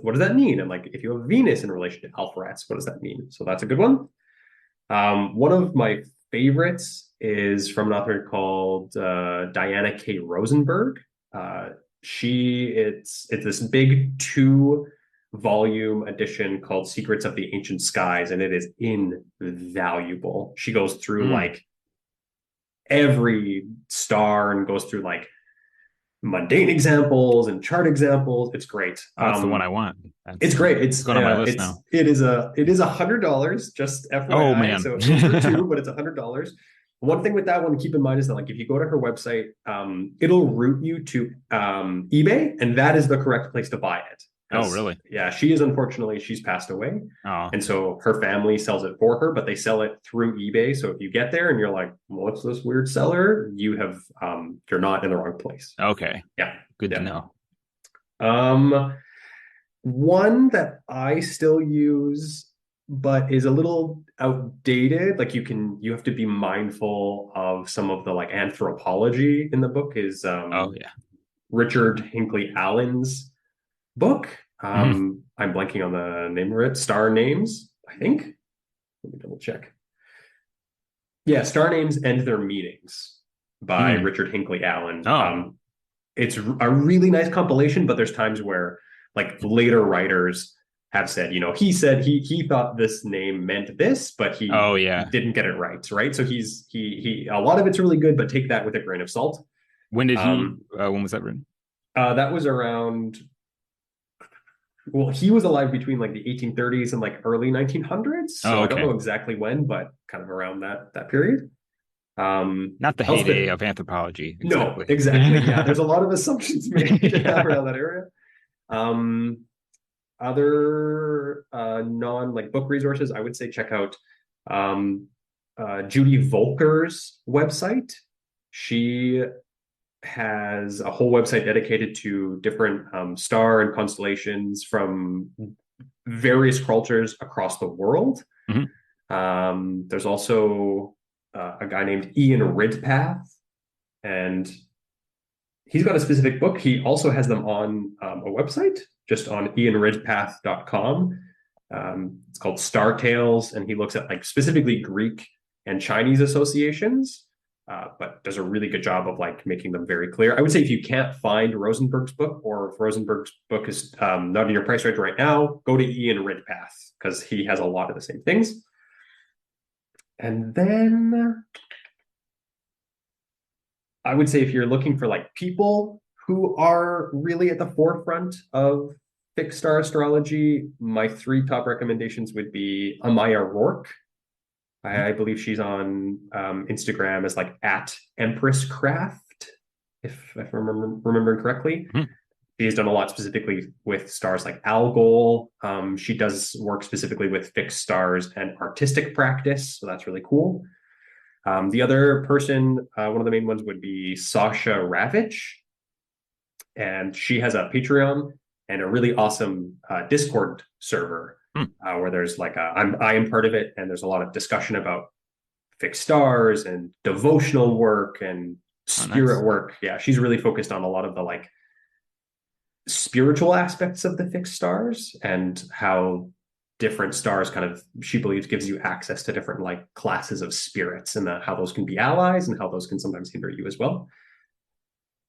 What does that mean? And like if you have Venus in relation to Alpharats, what does that mean? So that's a good one. One of my favorites is from an author called Diana K. Rosenberg. It's this big 2-volume edition called Secrets of the Ancient Skies, and it is invaluable. She goes through like every star and goes through like mundane examples and chart examples. It's great. That's the one I want. It's great. It's going on my list now. It is $100, just FYI. Oh man. So it's for two, but it's $100. One thing with that one to keep in mind is that like if you go to her website, it'll route you to eBay, and that is the correct place to buy it. Oh, really? Yeah, she's passed away. Oh. And so her family sells it for her, but they sell it through eBay. So if you get there and you're like, what's this weird seller? You're not in the wrong place. Okay. Yeah. Good to know. One that I still use, but is a little outdated, like you have to be mindful of some of the like anthropology in the book, is Richard Hinckley Allen's book. I'm blanking on the name of it. Star Names, I think. Let me double check. Yeah, Star Names and Their Meanings by Richard Hinckley Allen. It's a really nice compilation, but there's times where like later writers have said, he said he thought this name meant this, but he didn't get it right. So he a lot of it's really good, but take that with a grain of salt. When did when was that written? That was around, well, he was alive between like the 1830s and like early 1900s. So I don't know exactly when, but kind of around that period. Not the heyday of anthropology. Exactly. No, exactly. Yeah, there's a lot of assumptions made around that area. Other non like book resources, I would say check out Judy Volker's website. She has a whole website dedicated to different star and constellations from various cultures across the world. There's also a guy named Ian Ridpath, and he's got a specific book. He also has them on a website, just on ianridpath.com. It's called Star Tales, and he looks at like specifically Greek and Chinese associations, but does a really good job of like making them very clear. I would say if you can't find Rosenberg's book, or if Rosenberg's book is not in your price range right now, go to Ian Ridpath, because he has a lot of the same things. And then I would say if you're looking for like people who are really at the forefront of fixed star astrology, my 3 top recommendations would be Amaya Rourke. I believe she's on Instagram as like @EmpressCraft, if I'm remembering correctly. She's done a lot specifically with stars like Algol. She does work specifically with fixed stars and artistic practice, so that's really cool. The other person, one of the main ones would be Sasha Ravich, and she has a Patreon and a really awesome Discord server where there's like I am part of it, and there's a lot of discussion about fixed stars and devotional work and spirit work. Yeah, she's really focused on a lot of the like spiritual aspects of the fixed stars and how different stars kind of, she believes, gives you access to different like classes of spirits, and how those can be allies and how those can sometimes hinder you as well.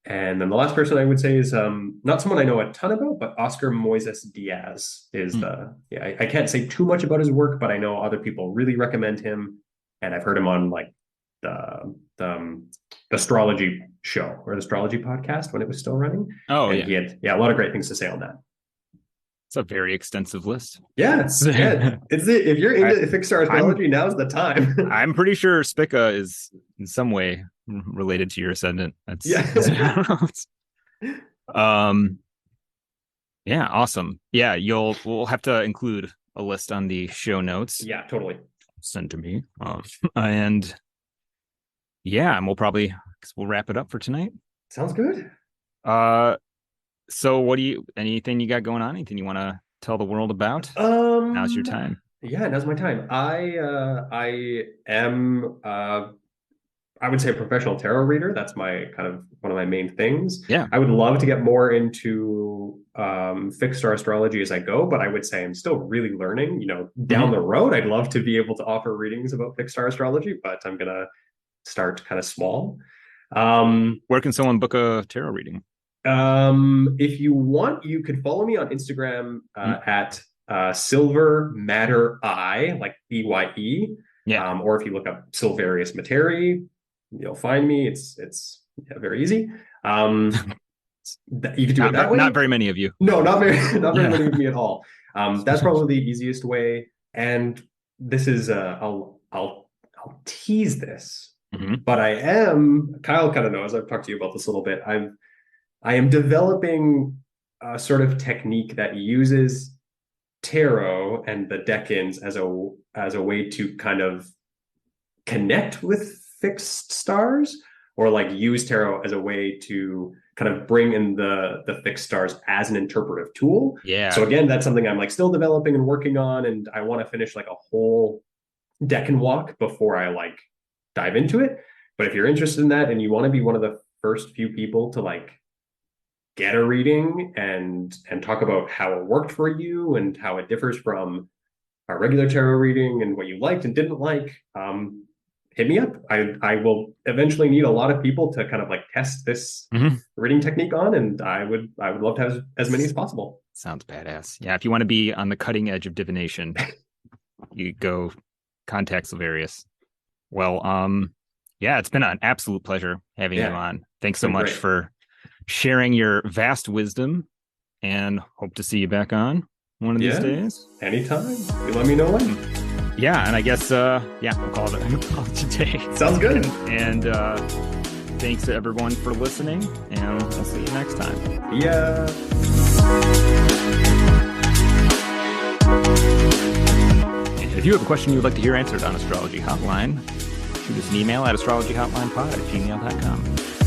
And then the last person I would say is not someone I know a ton about, but Oscar Moises Diaz is I can't say too much about his work, but I know other people really recommend him, and I've heard him on like the astrology show, or the astrology podcast, when it was still running. And he had a lot of great things to say on that. It's a very extensive list. Yeah, if you're into fixed star astrology, now's the time. I'm pretty sure Spica is in some way related to your ascendant. That's awesome. Yeah, we'll have to include a list on the show notes. Yeah, totally. Send to me. And we'll wrap it up for tonight. Sounds good. So anything you got going on? Anything you want to tell the world about? Now's your time. Yeah, now's my time. I am I would say a professional tarot reader. That's my kind of one of my main things. Yeah. I would love to get more into fixed star astrology as I go, but I would say I'm still really learning. Down the road, I'd love to be able to offer readings about fixed star astrology, but I'm gonna start kind of small. Where can someone book a tarot reading? If you want, you could follow me on Instagram at Silver Matter I, like EYE. Yeah. Or if you look up Silvarius Materi, you'll find me. It's very easy. You could do it that way. Not very many of you. No, not very many of me at all. That's probably the easiest way. And this is I'll tease this, but Kyle kind of knows. I've talked to you about this a little bit. I am developing a sort of technique that uses tarot and the decans as a way to kind of connect with fixed stars, or like use tarot as a way to kind of bring in the fixed stars as an interpretive tool. Yeah. So again, that's something I'm like still developing and working on, and I want to finish like a whole decan walk before I like dive into it. But if you're interested in that and you want to be one of the first few people to like get a reading and talk about how it worked for you and how it differs from a regular tarot reading and what you liked and didn't like, hit me up. I will eventually need a lot of people to kind of like test this reading technique on, and I would love to have as many as possible. Sounds badass. Yeah, if you want to be on the cutting edge of divination, you go contact Silvarius. Well, it's been an absolute pleasure having you on. Thanks so much for sharing your vast wisdom, and hope to see you back on one of these days. Anytime. You let me know when. Yeah, and I guess we'll call it today. Sounds good. And thanks to everyone for listening, and we'll see you next time. Yeah. you have a question you would like to hear answered on Astrology Hotline, shoot us an email at astrologyhotlinepod@gmail.com.